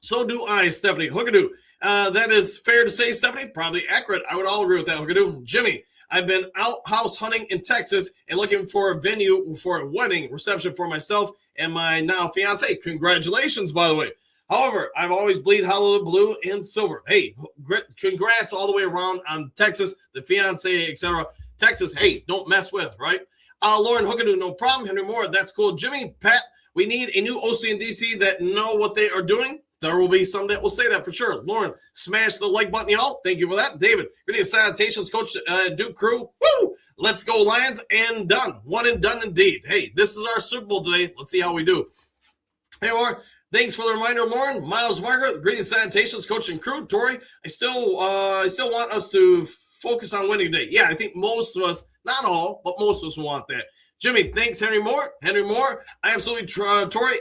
So do I, Stephanie. Hookadoo. That is fair to say, Stephanie. Probably accurate. I would all agree with that, Hookadoo. Jimmy. I've been out house hunting in Texas and looking for a venue for a wedding reception for myself and my now fiance. Congratulations, by the way. However, I've always bleed hollow blue and silver. Hey, congrats all the way around on Texas, the fiance, etc. Texas, hey, don't mess with, right? Lauren Hookadoo, no problem. Henry Moore, that's cool. Jimmy, Pat, we need a new OC and DC that know what they are doing. There will be some that will say that for sure. Lauren, smash the like button, y'all. Thank you for that. David, good salutations, Coach Duke Crew. Woo! Let's go, Lions, and done. One and done indeed. Hey, this is our Super Bowl today. Let's see how we do. Hey, Lauren, thanks for the reminder, Lauren. Miles, Margaret, greetings, salutations, Coach and Crew. Tori, I still want us to focus on winning today. Yeah, I think most of us, not all, but most of us want that. Jimmy, thanks, Henry Moore. Henry Moore, I absolutely, Tori,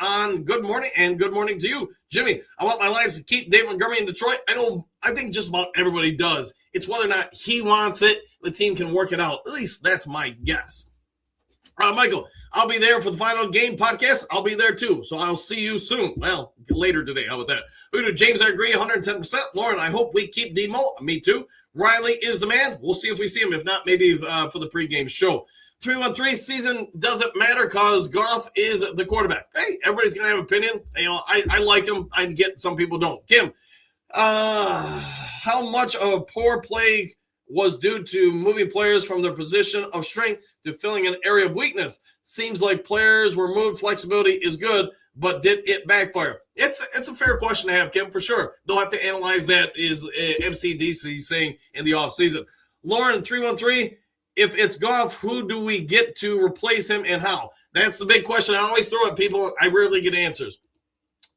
on good morning, and good morning to you. Jimmy, I want my Lions to keep Dave Montgomery in Detroit. I think just about everybody does. It's whether or not he wants it, the team can work it out. At least that's my guess. Michael, I'll be there for the Final Game podcast. I'll be there too, so I'll see you soon. Well, later today. How about that? James, I agree 110%. Lauren, I hope we keep Demo. Me too. Riley is the man. We'll see if we see him. If not, maybe for the pregame show. 313 season doesn't matter because Goff is the quarterback. Hey, everybody's going to have an opinion. I like him. I get some people don't. Kim, how much of poor play was due to moving players from their position of strength to filling an area of weakness? Seems like players were moved. Flexibility is good, but did it backfire? It's a fair question to have, Kim, for sure. They'll have to analyze that, is MCDC saying in the offseason. Lauren, 313, if it's Goff, who do we get to replace him and how? That's the big question I always throw at people. I rarely get answers.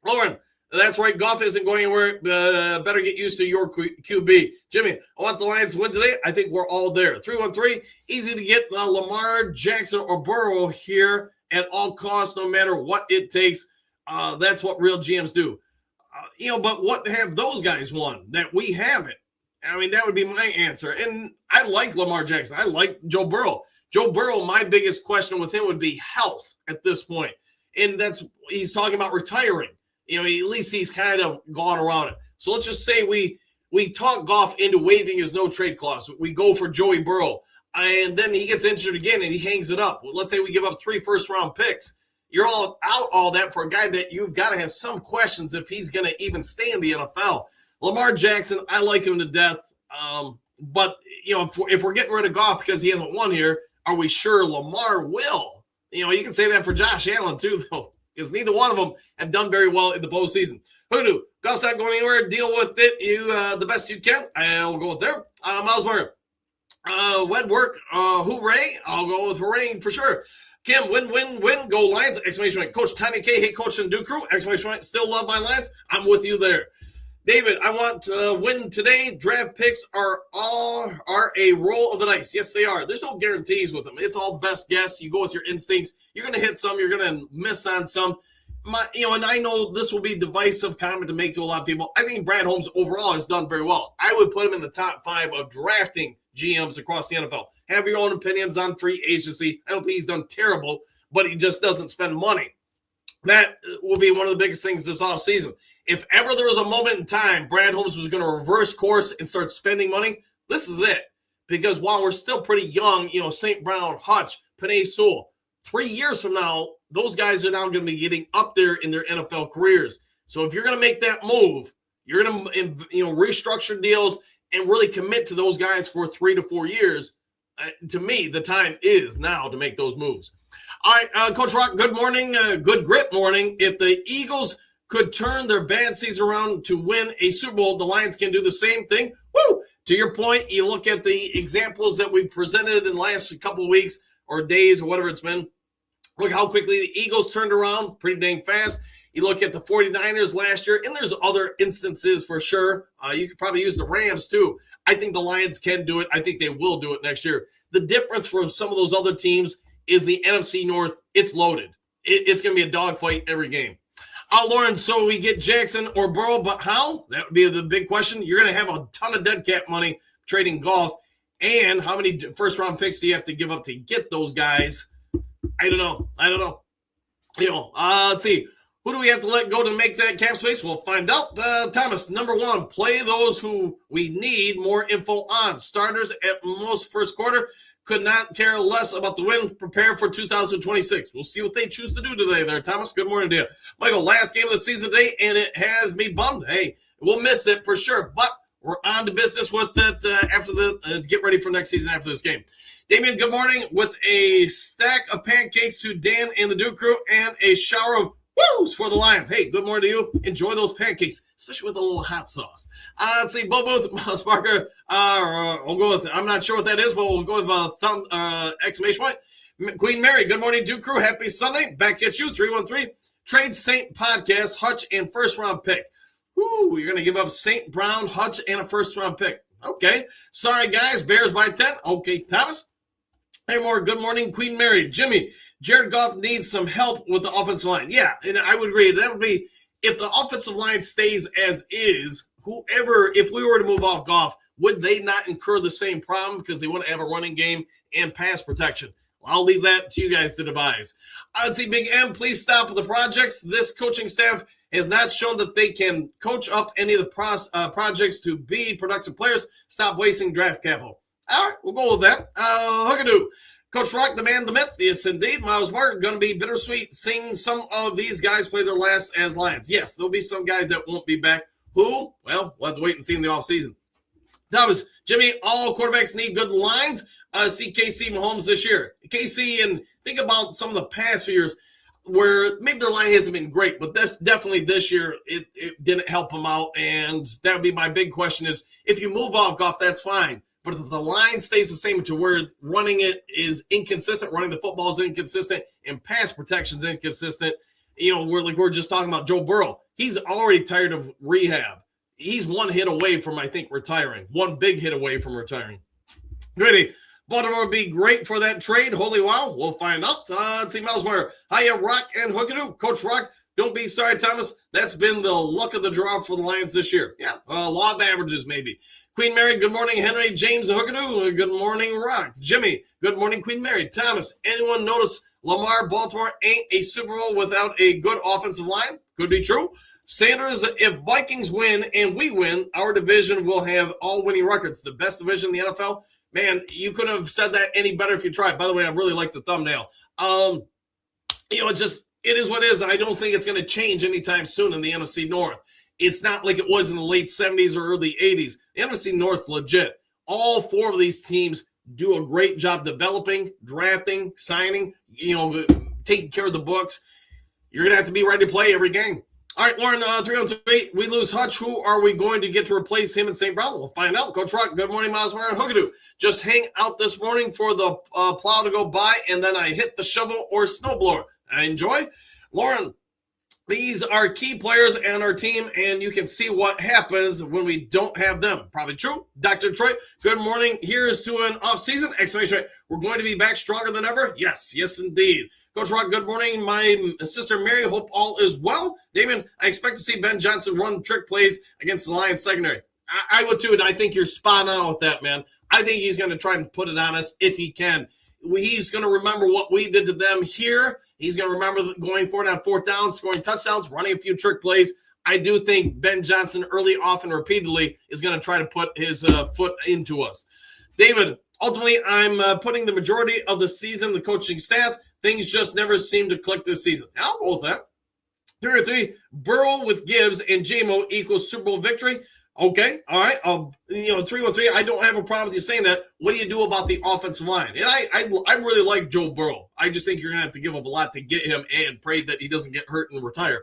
Lauren, that's right. Goff isn't going anywhere. Better get used to your QB. Jimmy, I want the Lions to win today. I think we're all there. 313, easy to get Lamar Jackson or Burrow here at all costs, no matter what it takes. That's what real GMs do. But what have those guys won that we haven't? I mean, that would be my answer. And I like Lamar Jackson. I like Joe Burrow. Joe Burrow, my biggest question with him would be health at this point. And he's talking about retiring. At least he's kind of gone around it. So let's just say we talk Goff into waiving his no-trade clause. We go for Joey Burrow. And then he gets injured again and he hangs it up. Let's say we give up 3 first-round picks. You're all out all that for a guy that you've got to have some questions if he's going to even stay in the NFL. Lamar Jackson, I like him to death. But, if we're getting rid of Goff because he hasn't won here, are we sure Lamar will? You can say that for Josh Allen too, though, because neither one of them have done very well in the postseason. Hoodoo, Goff's not going anywhere. Deal with it the best you can. I'll go with there. Miles Murray, wed work, hooray. I'll go with hooray for sure. Kim, win, go Lions, exclamation point. Coach Tiny K, hey, Coach and Duke Crew, exclamation point. Still love my Lions. I'm with you there. David, I want to win today. Draft picks are a roll of the dice. Yes, they are. There's no guarantees with them. It's all best guess. You go with your instincts. You're going to hit some. You're going to miss on some. And I know this will be divisive comment to make to a lot of people. I think Brad Holmes overall has done very well. I would put him in the top 5 of drafting GMs across the NFL. Have your own opinions on free agency. I don't think he's done terrible, but he just doesn't spend money. That will be one of the biggest things this offseason. If ever there was a moment in time Brad Holmes was going to reverse course and start spending money, this is it. Because while we're still pretty young, St. Brown, Hutch, Penei Sewell, 3 years from now, those guys are now going to be getting up there in their NFL careers. So if you're going to make that move, you're going to restructure deals and really commit to those guys for 3 to 4 years. To me, the time is now to make those moves. All right, Coach Rock, good morning. Good grit morning. If the Eagles could turn their bad season around to win a Super Bowl, the Lions can do the same thing. Woo! To your point, you look at the examples that we've presented in the last couple of weeks or days or whatever it's been. Look how quickly the Eagles turned around, pretty dang fast. You look at the 49ers last year, and there's other instances for sure. You could probably use the Rams too. I think the Lions can do it. I think they will do it next year. The difference from some of those other teams is the NFC North. It's loaded. It's going to be a dogfight every game. Lauren, so we get Jackson or Burrow, but how? That would be the big question. You're going to have a ton of dead cap money trading Goff. And how many first-round picks do you have to give up to get those guys? I don't know. Let's see. Who do we have to let go to make that cap space? We'll find out. Thomas, number 1, play those who we need more info on. Starters at most first quarter. Could not care less about the win. Prepare for 2026. We'll see what they choose to do today there, Thomas. Good morning to you. Michael, last game of the season today, and it has me bummed. Hey, we'll miss it for sure, but we're on to business with it after get ready for next season after this game. Damien, good morning. With a stack of pancakes to Dan and the Duke crew and a shower of woos for the Lions. Hey, good morning to you. Enjoy those pancakes, especially with a little hot sauce. Let's see, Bo Booth, Sparker. We'll go with, I'm not sure what that is, but we'll go with a thumb exclamation point. Queen Mary, good morning, Duke crew. Happy Sunday. Back at you, 313. Trade Saint Podcast, Hutch, and first-round pick. Ooh, you're going to give up St. Brown, Hutch, and a first-round pick. Okay. Sorry, guys. Bears by 10. Okay, Thomas. Hey, more. Good morning, Queen Mary. Jimmy, Jared Goff needs some help with the offensive line. Yeah, and I would agree. That would be, if the offensive line stays as is, if we were to move off Goff, would they not incur the same problem because they want to have a running game and pass protection? Well, I'll leave that to you guys to devise. I'd say Big M, please stop with the projects. This coaching staff has not shown that they can coach up any of the projects to be productive players. Stop wasting draft capital. All right, we'll go with that. Hookadoo. Coach Rock, the man, the myth. Yes, indeed. Miles Martin, going to be bittersweet seeing some of these guys play their last as Lions. Yes, there'll be some guys that won't be back. Who? Well, we'll have to wait and see in the offseason. Thomas, Jimmy, all quarterbacks need good lines. See KC Mahomes this year. KC, and think about some of the past few years where maybe their line hasn't been great, but that's definitely this year it didn't help them out. And that would be my big question is, if you move off Goff, that's fine. But if the line stays the same to where running it is inconsistent, running the football is inconsistent, and pass protection is inconsistent, we're just talking about Joe Burrow. He's already tired of rehab. He's one hit away from, I think, retiring. One big hit away from retiring. Ready. Baltimore would be great for that trade. Holy wow. We'll find out. Let's see, Miles Meyer. Hiya, Rock and Hookadoo. Coach Rock, don't be sorry, Thomas. That's been the luck of the draw for the Lions this year. Yeah, law of averages, maybe. Queen Mary, good morning. Henry, James, Hookadoo. Good morning, Rock. Jimmy, good morning, Queen Mary. Thomas, anyone notice Lamar, Baltimore ain't a Super Bowl without a good offensive line? Could be true. Sanders, if Vikings win and we win, our division will have all winning records. The best division in the NFL. Man, you couldn't have said that any better if you tried. By the way, I really like the thumbnail. It is what it is, and I don't think it's going to change anytime soon in the NFC North. It's not like it was in the late 70s or early 80s. The NFC North's legit. All 4 of these teams do a great job developing, drafting, signing, taking care of the books. You're going to have to be ready to play every game. All right, Lauren, 303, we lose Hutch. Who are we going to get to replace him in St. Brown? We'll find out. Coach Rock, good morning, Miles Meyer and Hookadoo. Just hang out this morning for the plow to go by, and then I hit the shovel or snowblower. I enjoy. Lauren, These are key players on our team, and you can see what happens when we don't have them. Probably true. Dr. Detroit, good morning. Here's to an off-season. Exclamation point. We're going to be back stronger than ever. Yes, indeed. Coach Rock, good morning. My sister Mary, hope all is well. Damon, I expect to see Ben Johnson run trick plays against the Lions secondary. I would too, and I think you're spot on with that, man. I think he's going to try and put it on us if he can. He's going to remember what we did to them here. He's going to remember going forward on fourth down, scoring touchdowns, running a few trick plays. I do think Ben Johnson early, often, repeatedly is going to try to put his foot into us. David, ultimately, I'm putting the majority of the season, the coaching staff, things just never seem to click this season. I'll go with that. 3-3, Burrow with Gibbs and JMO equals Super Bowl victory. Okay, all right. 3-1-3. I don't have a problem with you saying that. What do you do about the offensive line? And I really like Joe Burrow. I just think you're gonna have to give up a lot to get him and pray that he doesn't get hurt and retire.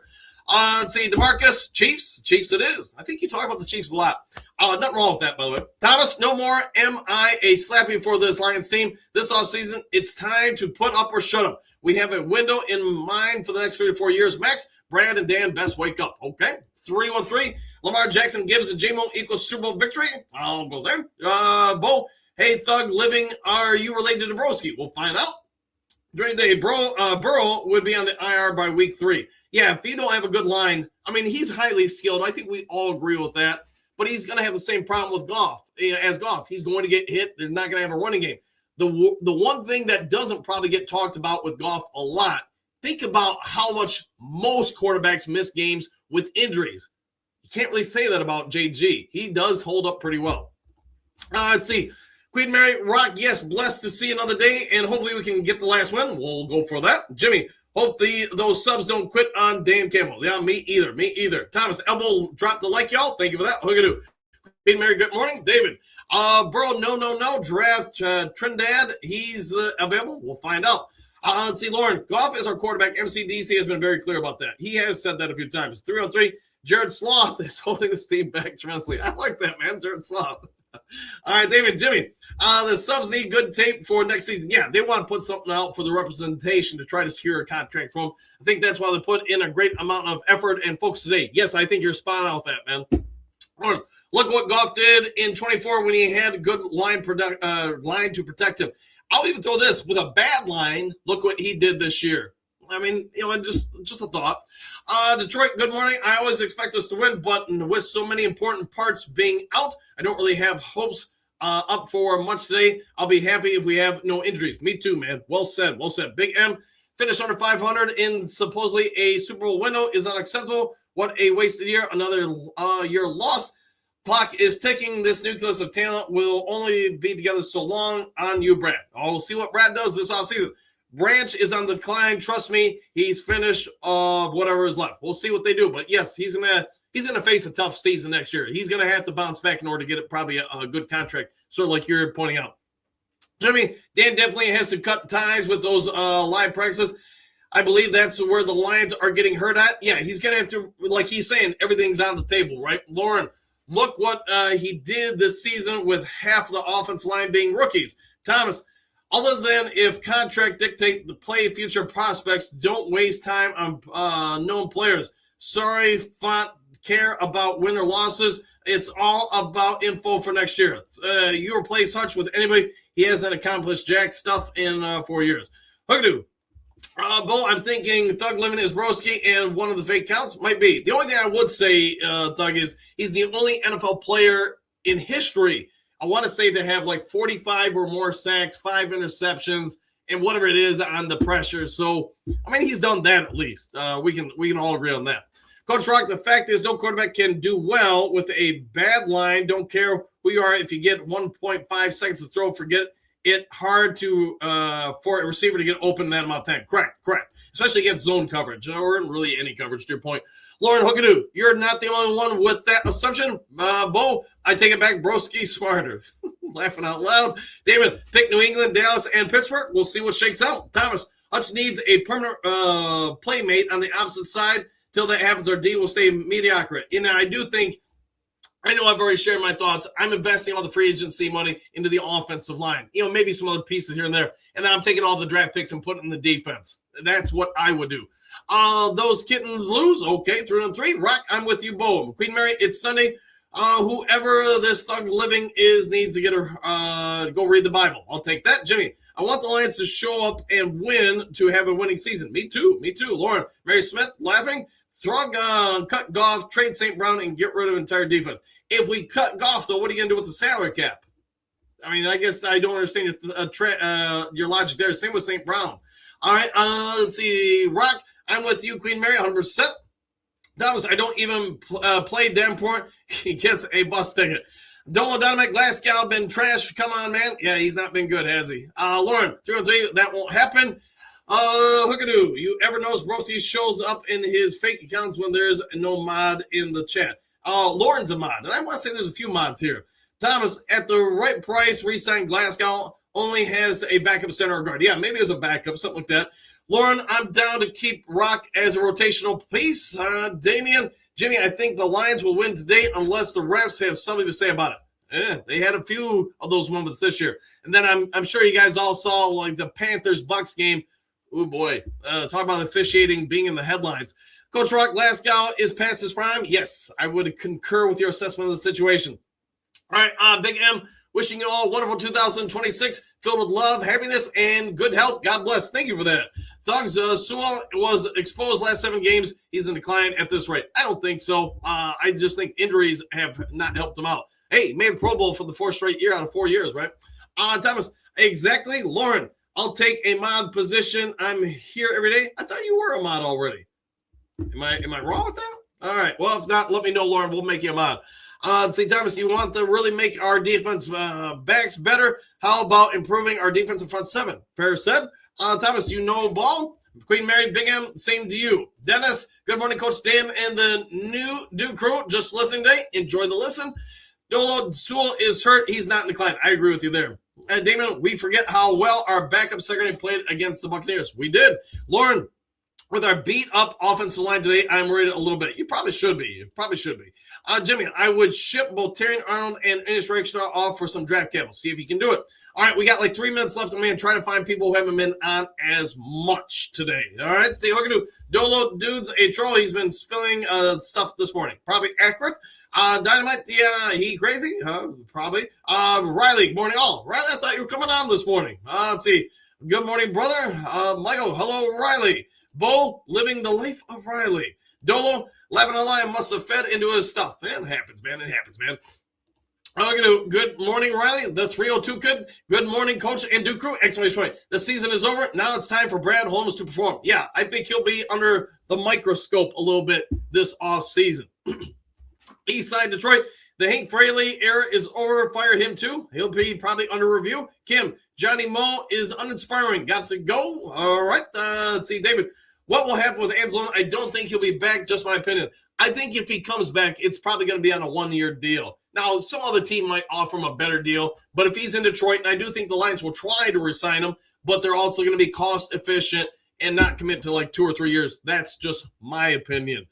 Let's see, DeMarcus, Chiefs it is. I think you talk about the Chiefs a lot. Nothing wrong with that, by the way. Thomas, no more am I a slappy for this Lions team. This offseason, it's time to put up or shut up. We have a window in mind for the next 3 to 4 years. Max, Brad, and Dan best wake up. Okay, 3-1-3. Lamar Jackson, Gibbs, and J-Mo equals Super Bowl victory. I'll go there. Bo, hey, Thug, living, are you related to Broski? We'll find out. During the day, Burrow would be on the IR by week 3. Yeah, if you don't have a good line, I mean, he's highly skilled. I think we all agree with that. But he's going to have the same problem with Goff as Goff. He's going to get hit. They're not going to have a running game. The one thing that doesn't probably get talked about with Goff a lot, think about how much most quarterbacks miss games with injuries. You can't really say that about JG. He does hold up pretty well. Let's see. Queen Mary, Rock, yes, blessed to see another day, and hopefully we can get the last win. We'll go for that. Jimmy, hope those subs don't quit on Dan Campbell. Yeah, me either. Thomas, Elbow, drop the like, y'all. Thank you for that. Hookadoo. Queen Mary, good morning. David, Burrow, no. Draft Trindad, he's available. We'll find out. Let's see, Lauren, Goff is our quarterback. Mcdc has been very clear about that. He has said that a few times. 3-3, Jared Sloth is holding this team back tremendously. I like that, man, Jared Sloth. All right, David, Jimmy, the subs need good tape for next season. Yeah, they want to put something out for the representation to try to secure a contract for them. I think that's why they put in a great amount of effort and focus today. Yes, I think you're spot on with that, man. Look what Goff did in 24 when he had a good line to protect him. I'll even throw this with a bad line. Look what he did this year. I mean, just a thought. Detroit, good morning. I always expect us to win, but with so many important parts being out, I don't really have hopes up for much today. I'll be happy if we have no injuries. Me too, man. Well said. Big M, finish under 500 in supposedly a Super Bowl window is unacceptable. What a wasted year. Another year lost. Clock is ticking. This nucleus of talent will only be together so long. On you, Brad. We'll see what Brad does this offseason. Branch is on the decline. Trust me, he's finished of whatever is left. We'll see what they do. But yes, he's gonna face a tough season next year. He's gonna have to bounce back in order to get it probably a good contract, sort of like you're pointing out. Jimmy, Dan definitely has to cut ties with those live practices. I believe that's where the Lions are getting hurt at. Yeah, he's gonna have to, like he's saying, everything's on the table, right? Lauren, look what he did this season with half the offense line being rookies. Thomas, other than if contract dictate the play future prospects, don't waste time on known players. Sorry, Font, care about win or losses. It's all about info for next year. You replace Hutch with anybody. He hasn't accomplished jack stuff in 4 years. Hookadoo. Bo, I'm thinking Thug living is Broski and one of the fake counts might be. The only thing I would say, Thug, is he's the only NFL player in history, I want to say, to have like 45 or more sacks, 5 interceptions, and whatever it is on the pressure. So, I mean, he's done that at least. We can all agree on that. Coach Rock, the fact is no quarterback can do well with a bad line. Don't care who you are. If you get 1.5 seconds to throw, forget it. Hard to for a receiver to get open in that amount of time. Correct. Especially against zone coverage or really any coverage, to your point. Lauren Hookadoo, you're not the only one with that assumption. Bo, I take it back. Broski smarter. Laughing out loud. David, pick New England, Dallas, and Pittsburgh. We'll see what shakes out. Thomas, Hutch needs a permanent playmate on the opposite side. Till that happens, our D will stay mediocre. And I do think, I know I've already shared my thoughts. I'm investing all the free agency money into the offensive line. Maybe some other pieces here and there. And then I'm taking all the draft picks and putting in the defense. That's what I would do. Those kittens lose. Okay, 3-3. Rock, I'm with you, Bo. Queen Mary, it's Sunday. Whoever this thug living is needs to get her go read the Bible. I'll take that. Jimmy, I want the Lions to show up and win to have a winning season. Me too. Lauren, Mary Smith, laughing. Thrug, cut Goff, trade St. Brown, and get rid of entire defense. If we cut Goff, though, what are you going to do with the salary cap? I mean, I guess I don't understand your logic there. Same with St. Brown. All right, let's see. Rock, I'm with you, Queen Mary, 100%. Thomas, I don't even play Davenport. He gets a bus ticket. Dolo Dynamite, Glasgow, been trash. Come on, man. Yeah, he's not been good, has he? Lauren, 303, that won't happen. Hookadoo, you ever notice Brosi shows up in his fake accounts when there's no mod in the chat? Lauren's a mod, and I want to say there's a few mods here. Thomas, at the right price, re-sign Glasgow, only has a backup center or guard. Yeah, maybe as a backup, something like that. Lauren, I'm down to keep Rock as a rotational piece. Damian, Jimmy, I think the Lions will win today unless the refs have something to say about it. They had a few of those moments this year. And then I'm sure you guys all saw like the Panthers-Bucks game. Oh, boy. Talk about officiating being in the headlines. Coach Rock, Glasgow is past his prime. Yes, I would concur with your assessment of the situation. All right, Big M, wishing you all a wonderful 2026, filled with love, happiness, and good health. God bless. Thank you for that. Thugs, Sewell was exposed last 7 games. He's in decline at this rate. I don't think so. I just think injuries have not helped him out. Hey, made the Pro Bowl for the 4th straight year out of 4 years, right? Thomas, exactly. Lauren, I'll take a mod position. I'm here every day. I thought you were a mod already. Am I wrong with that? All right. Well, if not, let me know, Lauren. We'll make you a mod. Say, Thomas, you want to really make our defense backs better? How about improving our defensive front 7? Fair said. Thomas, you know ball. Queen Mary, Big M, same to you. Dennis, good morning, Coach Dan and the new Duke crew. Just listening today. Enjoy the listen. Dolo Sewell is hurt. He's not in decline. I agree with you there. Damon, we forget how well our backup secondary played against the Buccaneers. We did. Lauren, with our beat-up offensive line today, I'm worried a little bit. You probably should be. Jimmy, I would ship both Terry Arnold and Inish Rakestraw off for some draft capital. See if you can do it. All right, we got like 3 minutes left. I'm going to try to find people who haven't been on as much today. All right, see what we can do. Dolo, dude's a troll. He's been spilling stuff this morning. Probably accurate. Dynamite, yeah, he crazy? Probably. Riley, good morning all. Riley, I thought you were coming on this morning. Let's see. Good morning, brother. Michael, hello, Riley. Bo, living the life of Riley. Dolo, laughing on line, must have fed into his stuff. It happens, man. Good morning, Riley. The 302 kid. Good morning, Coach and Duke crew. Exclamation point. The season is over. Now it's time for Brad Holmes to perform. Yeah, I think he'll be under the microscope a little bit this offseason. Eastside Detroit. The Hank Fraley era is over. Fire him too. He'll be probably under review. Kim, Johnny Moe is uninspiring. Got to go. All right. Let's see, David. What will happen with Anzalone? I don't think he'll be back. Just my opinion. I think if he comes back, it's probably going to be on a 1-year deal. Now, some other team might offer him a better deal, but if he's in Detroit, and I do think the Lions will try to re-sign him, but they're also going to be cost efficient and not commit to like 2 or 3 years. That's just my opinion.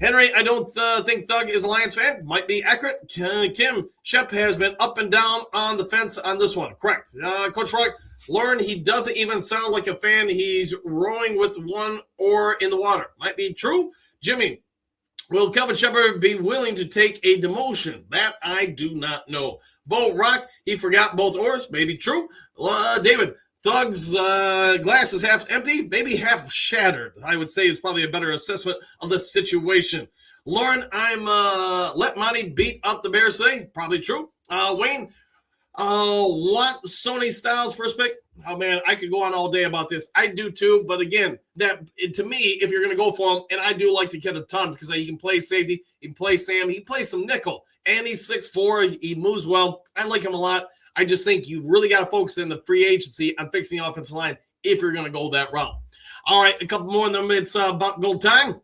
Henry, I don't think Thug is a Lions fan. Might be accurate. Kim, Shep has been up and down on the fence on this one. Correct. Coach Rock, learn he doesn't even sound like a fan. He's rowing with one oar in the water. Might be true. Jimmy, will Kelvin Shepard be willing to take a demotion? That I do not know. Bo Rock, he forgot both oars. Maybe true. David, Thug's glass is half empty, maybe half shattered. I would say is probably a better assessment of the situation. Lauren, I'm let Monty beat up the Bears today. Probably true. Wayne, want Sony Styles first pick? Oh, man, I could go on all day about this. I do, too. But, again, to me, if you're going to go for him, and I do like to get a ton because he can play safety, he can play Sam, he plays some nickel, and he's 6'4", he moves well. I like him a lot. I just think you really got to focus in the free agency on fixing the offensive line if you're going to go that route. All right, a couple more, and then it's about goal time.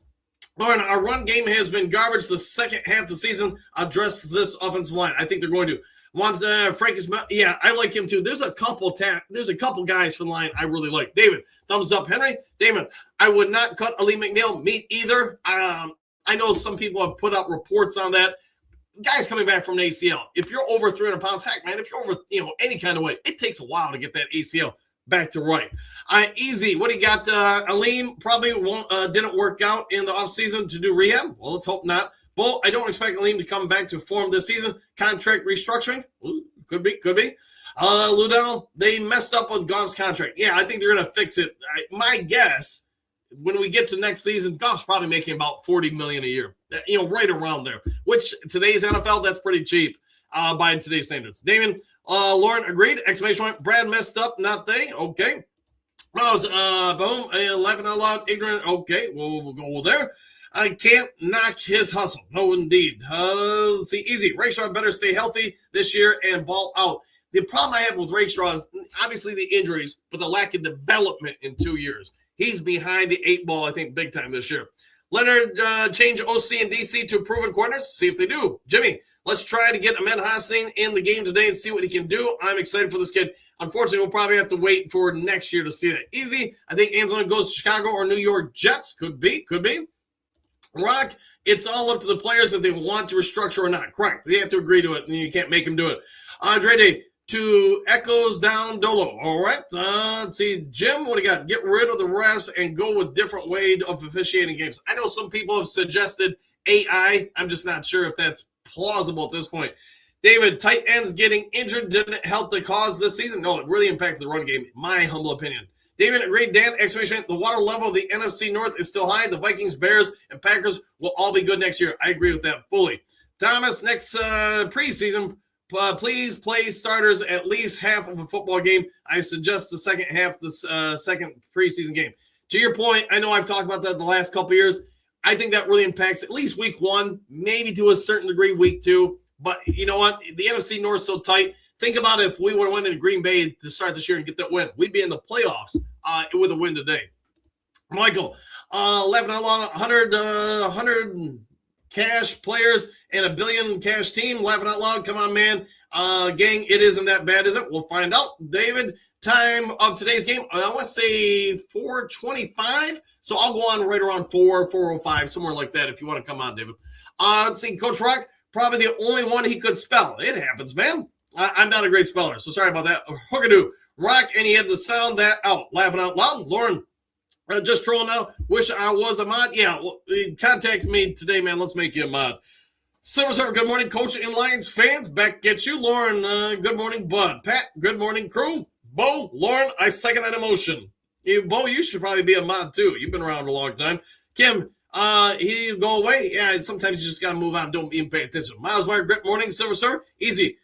Lauren, our run game has been garbage the second half of the season. Address this offensive line. I think they're going to. Want Frank is, yeah, I like him too. There's a couple guys from the line I really like. David, thumbs up. Henry, Damon, I would not cut Ali McNeil. Me either. I know some people have put out reports on that. Guys coming back from an ACL. If you're over 300 pounds, heck, man, if you're over any kind of weight, it takes a while to get that ACL back to right. Easy. What do you got? Aleem probably didn't work out in the offseason to do rehab. Well, let's hope not. Bo, I don't expect Aleem to come back to form this season. Contract restructuring? Ooh, could be. Ludell, they messed up with Goff's contract. Yeah, I think they're going to fix it. My guess, when we get to next season, Goff's probably making about $40 million a year. Right around there. Which today's NFL, that's pretty cheap by today's standards. Damon, Lauren agreed. Exclamation point. Brad messed up, not they. Okay. Boom. Laughing out loud. Ignorant. Okay. We'll go there. I can't knock his hustle. No, indeed. Let's see. Easy. Rayshaw better stay healthy this year and ball out. The problem I have with Rayshaw is obviously the injuries, but the lack of development in 2 years. He's behind the 8 ball, I think, big time this year. Leonard, change OC and DC to proven corners. See if they do. Jimmy, let's try to get Ahmed Hassan in the game today and see what he can do. I'm excited for this kid. Unfortunately, we'll probably have to wait for next year to see that. Easy. I think Anzalone goes to Chicago or New York Jets. Could be. Rock, it's all up to the players if they want to restructure or not. Correct. They have to agree to it, and you can't make them do it. Andre Day to Echoes down Dolo. All right. Let's see. Jim, what do you got? Get rid of the refs and go with different way of officiating games. I know some people have suggested AI. I'm just not sure if that's plausible at this point. David, tight ends getting injured didn't help the cause this season. No, it really impacted the run game, my humble opinion. David, agreed. Dan, exclamation, the water level of the NFC North is still high. The Vikings, Bears, and Packers will all be good next year. I agree with that fully. Thomas, next preseason, please play starters at least half of a football game. I suggest the second half, the second preseason game. To your point, I know I've talked about that the last couple of years. I think that really impacts at least week 1, maybe to a certain degree week 2. But you know what? The NFC North is so tight. Think about if we would have went into Green Bay to start this year and get that win. We'd be in the playoffs with a win today. Michael, 11 100 cash players and $1 billion cash team. Laughing out loud. Come on, man. Gang, it isn't that bad, is it? We'll find out. David, time of today's game, I want to say 4:25. So I'll go on right around 4:05, somewhere like that if you want to come on, David. Let's see. Coach Rock, probably the only one he could spell. It happens, man. I'm not a great speller, so sorry about that. Hookadoo. Rock, and he had to sound that out. Laughing out loud. Lauren, just trolling now. Wish I was a mod. Yeah, well, contact me today, man. Let's make you a mod. Silver, good morning, Coach and Lions fans. Back at you. Lauren, good morning, Bud. Pat, good morning, crew. Bo, Lauren, I second that emotion. Bo, you should probably be a mod, too. You've been around a long time. Kim, he go away. Yeah, sometimes you just got to move on. Don't even pay attention. Miles Meyer, good morning, Silver. Easy.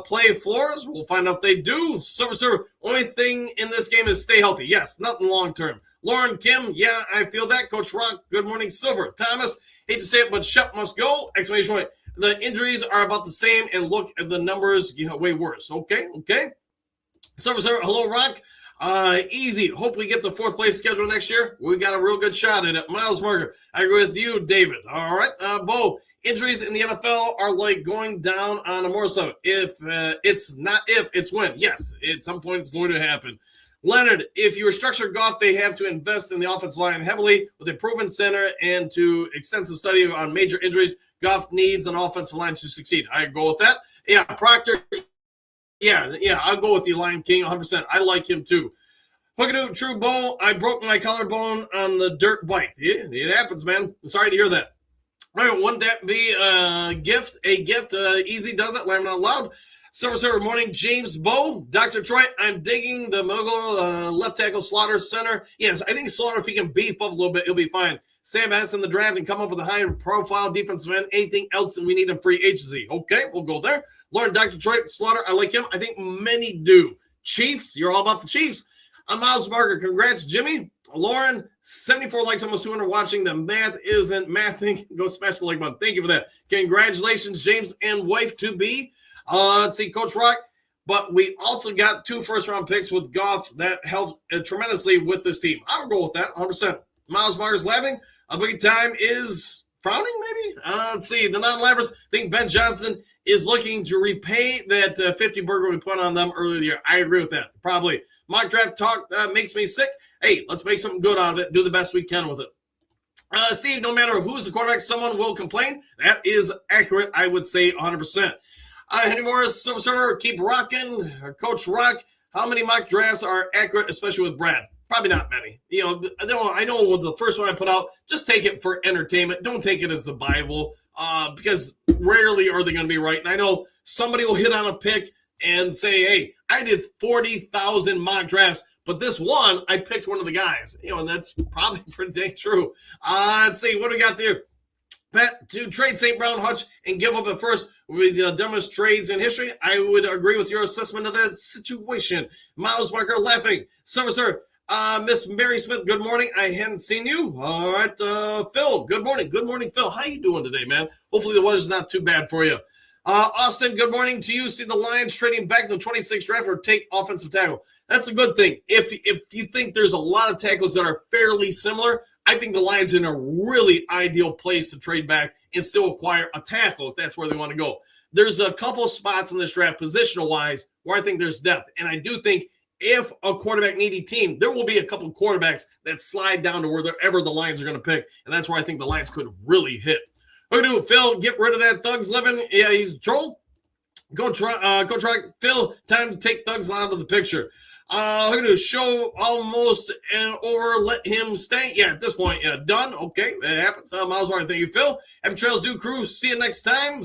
Play floors. We'll find out if they do. Silver. Only thing in this game is stay healthy. Yes, nothing long term. Lauren, Kim, yeah, I feel that. Coach Rock, good morning. Silver. Thomas, hate to say it, but Shep must go. Exclamation point. The injuries are about the same, and look at the numbers, way worse. Okay. Silver, hello, Rock. Easy. Hope we get the 4th place schedule next year. We got a real good shot at it. Miles Marker, I agree with you, David. All right. Bo, injuries in the NFL are like going down on a motorcycle. If it's not if, it's when. Yes, at some point it's going to happen. Leonard, if you restructure Goff, they have to invest in the offensive line heavily with a proven center and to extensive study on major injuries. Goff needs an offensive line to succeed. I go with that. Yeah, Proctor. Yeah, I'll go with the Lion King 100%. I like him too. Hookadoo, true Bo, I broke my collarbone on the dirt bike. Yeah, it happens, man. Sorry to hear that. All right, wouldn't that be a gift? Easy does it. Laughing out loud. Silver morning, James Bo. Dr. Troy, I'm digging the Mogul left tackle Slaughter center. Yes, I think Slaughter, if he can beef up a little bit, he'll be fine. Sam Hess in the draft and come up with a high profile defensive end. Anything else and we need a free agency. Okay, we'll go there. Lauren, Dr. Troy, Slaughter, I like him. I think many do. Chiefs, you're all about the Chiefs. I'm Miles Barker. Congrats, Jimmy. Lauren, 74 likes, almost 200 watching. The math isn't mathing. Go smash the like button. Thank you for that. Congratulations, James and wife to be. Let's see, Coach Rock. But we also got 2 first-round picks with Goff that helped tremendously with this team. I would go with that 100%. Miles Myers laughing. A big time is frowning, maybe? Let's see. The non-laughers think Ben Johnson is looking to repay that 50 burger we put on them earlier in the year. I agree with that. Probably. Mock draft talk makes me sick. Hey, let's make something good out of it. Do the best we can with it. Steve, no matter who's the quarterback, someone will complain. That is accurate, I would say 100%. Henry Morris, Silver Server, keep rocking. Coach Rock, how many mock drafts are accurate, especially with Brad? Probably not many. You know, I know with the first one I put out, just take it for entertainment. Don't take it as the Bible, because rarely are they going to be right. And I know somebody will hit on a pick and say, hey, I did 40,000 mock drafts, but this one, I picked one of the guys. You know, and that's probably pretty dang true. Let's see, what do we got there? Pat, to trade St. Brown, Hutch, and give up at first with the dumbest trades in history, I would agree with your assessment of that situation. Miles Marker laughing. Sir, Miss Mary Smith, good morning. I hadn't seen you. All right, Phil, good morning. Good morning, Phil. How you doing today, man? Hopefully the weather's not too bad for you. Austin, good morning to you. See the Lions trading back to the 26th draft or take offensive tackle. That's a good thing. If you think there's a lot of tackles that are fairly similar, I think the Lions are in a really ideal place to trade back and still acquire a tackle if that's where they want to go. There's a couple spots in this draft positional-wise where I think there's depth. And I do think if a quarterback-needy team, there will be a couple of quarterbacks that slide down to wherever the Lions are going to pick. And that's where I think the Lions could really hit. What do we do, Phil? Get rid of that Thugs living. Yeah, he's a troll. Go try, Phil. Time to take Thugs out of the picture. We're going to show almost over. Let him stay. Yeah, at this point, yeah, done. Okay, it happens. Miles Martin, thank you, Phil. Happy trails, do crew. See you next time.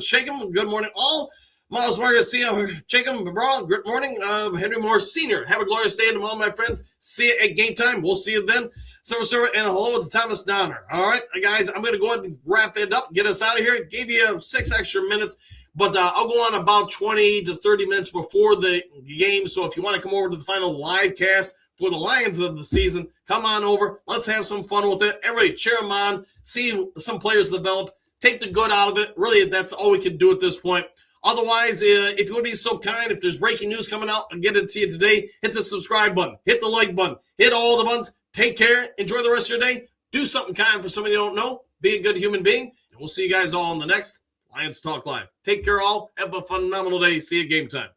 Shake him. Good morning, all. Miles Martin, see you. Shake him, bro. Good morning. Henry Moore Sr. Have a glorious day to all my friends. See you at game time. We'll see you then. Server, and hello to Thomas Donner. All right, guys, I'm going to go ahead and wrap it up. Get us out of here. Gave you 6 extra minutes. But I'll go on about 20 to 30 minutes before the game. So if you want to come over to the final live cast for the Lions of the season, come on over. Let's have some fun with it. Everybody cheer them on. See some players develop. Take the good out of it. Really, that's all we can do at this point. Otherwise, if you would be so kind, if there's breaking news coming out, I'll get it to you today. Hit the subscribe button. Hit the like button. Hit all the buttons. Take care. Enjoy the rest of your day. Do something kind for somebody you don't know. Be a good human being. And we'll see you guys all in the next Lions Talk Live. Take care, all. Have a phenomenal day. See you at game time.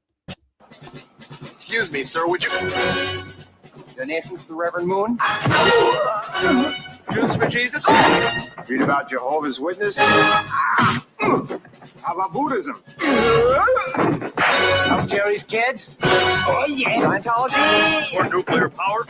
Excuse me, sir. Would you... Donations to Reverend Moon. Juice for Jesus? Read about Jehovah's Witness. How about Buddhism? How Jerry's kids? Oh, yeah. Scientology? Or nuclear power?